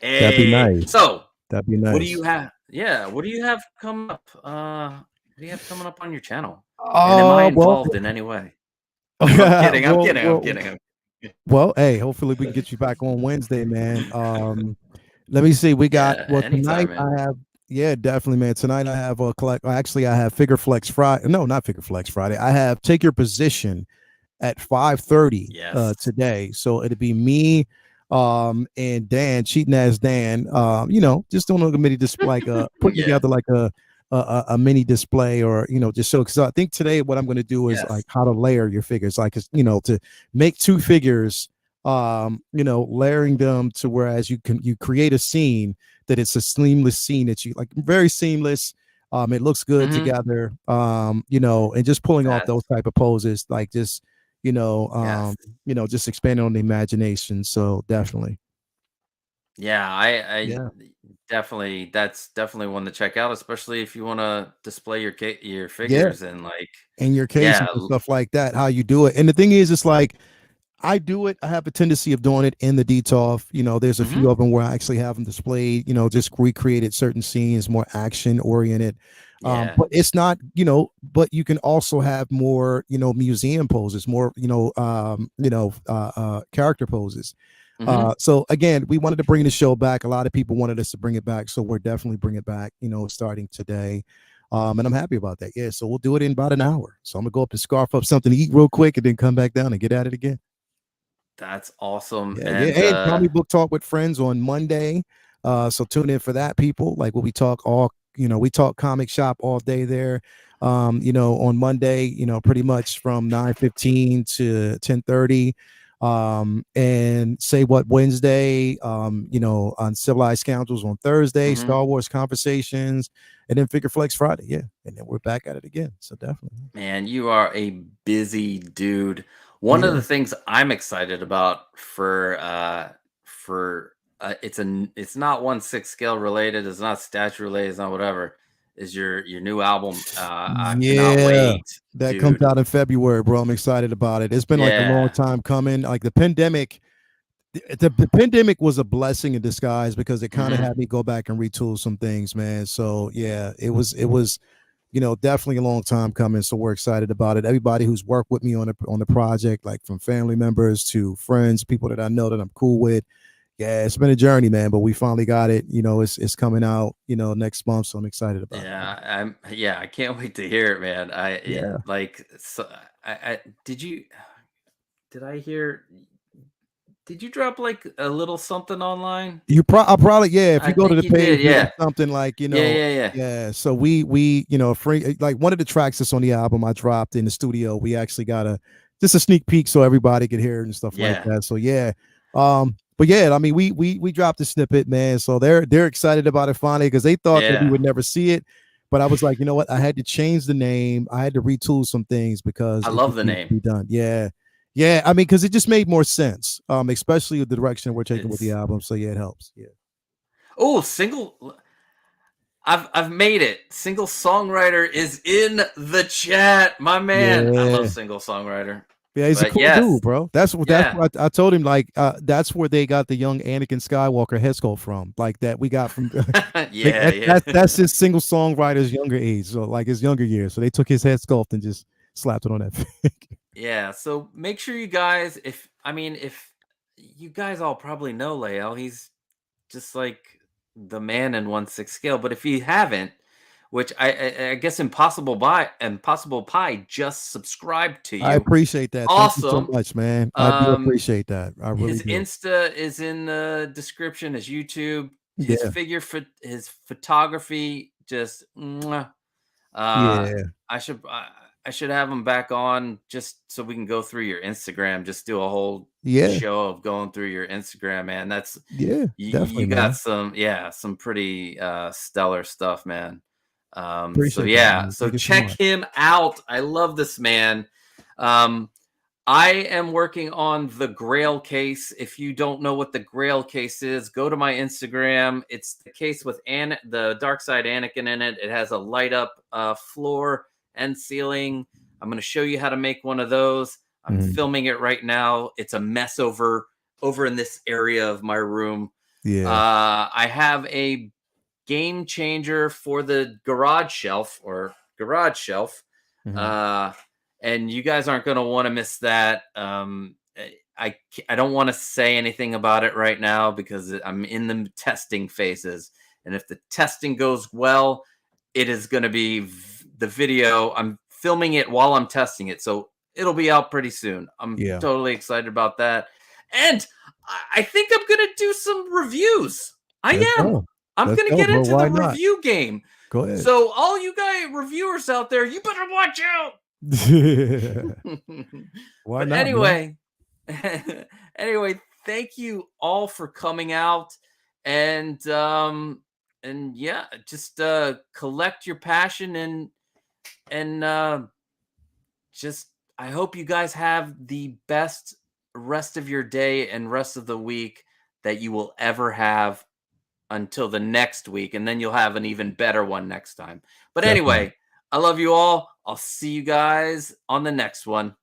Hey. That'd be nice. So, that'd be nice. what do you have? Yeah, what do you have coming up? What do you have coming up on your channel? And am I involved in any way? I'm kidding. I'm kidding. Well, hey, hopefully we can get you back on Wednesday, man. Let me see. We got tonight. I have definitely, man. Tonight I have a Actually, I have Figure Flex Friday. No, not Figure Flex Friday. I have Take Your Position at 5:30 today. So it'll be me, and Dan, cheating ass Dan. Just doing a mini display, like putting together like a mini display, or just so, because I think today what I'm going to do is like how to layer your figures, like to make two figures, layering them to whereas you create a scene that it's a seamless scene that you like, very seamless. It looks good together, and just pulling off those type of poses, like just just expanding on the imagination. So definitely. Yeah, I definitely, that's definitely one to check out, especially if you want to display your figures and like in your cases and stuff like that, how you do it. And the thing is, it's like I do it. I have a tendency of doing it in the DTOF. There's a few of them where I actually have them displayed, just recreated certain scenes, more action oriented. But it's not, but you can also have more, museum poses, more, character poses. So again, we wanted to bring the show back. A lot of people wanted us to bring it back, so we're definitely bringing it back, starting today. And I'm happy about that. Yeah, so we'll do it in about an hour. So I'm gonna go up and scarf up something to eat real quick, and then come back down and get at it again. That's awesome. And Comic Book Talk with Friends on Monday. So tune in for that, people. Like, what we talk we talk comic shop all day there. On Monday, pretty much from 9:15 to 10:30. And Say What Wednesday, on Civilized Scoundrels on Thursday, Star Wars Conversations, and then Figure Flex Friday. Yeah. And then we're back at it again. So definitely. Man, you are a busy dude. One of the things I'm excited about for it's not 1/6 scale related, it's not statue related, it's not whatever, is your new album. I cannot wait. That comes out in February, bro. I'm excited about it. It's been like a long time coming. Like the pandemic, the pandemic was a blessing in disguise, because it kind of had me go back and retool some things, man. So yeah, it was definitely a long time coming. So we're excited about it. Everybody who's worked with me on the project, like from family members to friends, people that I know that I'm cool with. Yeah, it's been a journey, man, but we finally got it. It's coming out, next month. So I'm excited about it. I can't wait to hear it, man. Did you drop like a little something online? I probably, if you go to the page, did, something like, Yeah. So we free, like one of the tracks that's on the album I dropped in the studio. We actually got just a sneak peek so everybody could hear it and stuff like that. So but yeah, I mean, we dropped a snippet, man. So they're excited about it finally, because they thought that we would never see it. But I was like, you know what? I had to change the name. I had to retool some things, because I love the name. Be done. Yeah. I mean, because it just made more sense, especially with the direction we're taking with the album. So yeah, it helps. Yeah. Oh, I've made it. Single Songwriter is in the chat, my man. I love Single Songwriter. Yeah, he's a cool dude, bro. That's what I told him. Like, that's where they got the young Anakin Skywalker head sculpt from. Like that we got from. That's his Single Songwriter's younger age, so like his younger years. So they took his head sculpt and just slapped it on that figure. Yeah. So make sure you guys, if you guys all probably know Lael, he's just like the man in 1/6 scale. But if you haven't, which I guess Impossible Pie just subscribed to I you. appreciate that. Thank you so Awesome. much, man. I do appreciate that. I really His do. Insta is in the description, his YouTube, his Yeah. his photography, just mwah. Yeah. I should I should have him back on just so we can go through your Instagram, just do a whole Yeah. show of going through your Instagram, man. That's Yeah. you Definitely, got man. some pretty stellar stuff, man. So Appreciate that, yeah, man. so Thank you so check much. him out. I love this man. Um, I am working on the Grail case. If you don't know what the Grail case is, go to my Instagram. It's the case with the Dark Side Anakin in it. It has a light up floor and ceiling. I'm going to show you how to make one of those. I'm Mhm. filming it right now. It's a mess over in this area of my room. Yeah. I have a game changer for the garage shelf. Mhm. Uh, and you guys aren't going to want to miss that. I don't want to say anything about it right now because I'm in the testing phases. And if the testing goes well, it is going to be the video. I'm filming it while I'm testing it. So it'll be out pretty soon. I'm Yeah. totally excited about that. And I think I'm going to do some reviews. Let's I am. go. I'm Let's going to go, get bro. into the Why not? review game. Go ahead. So all you guys reviewers out there, you better watch out. Why But not, man? anyway, thank you all for coming out and yeah, just collect your passion and just I hope you guys have the best rest of your day and rest of the week that you will ever have until the next week, and then you'll have an even better one next time. But Definitely. anyway, I love you all. I'll see you guys on the next one.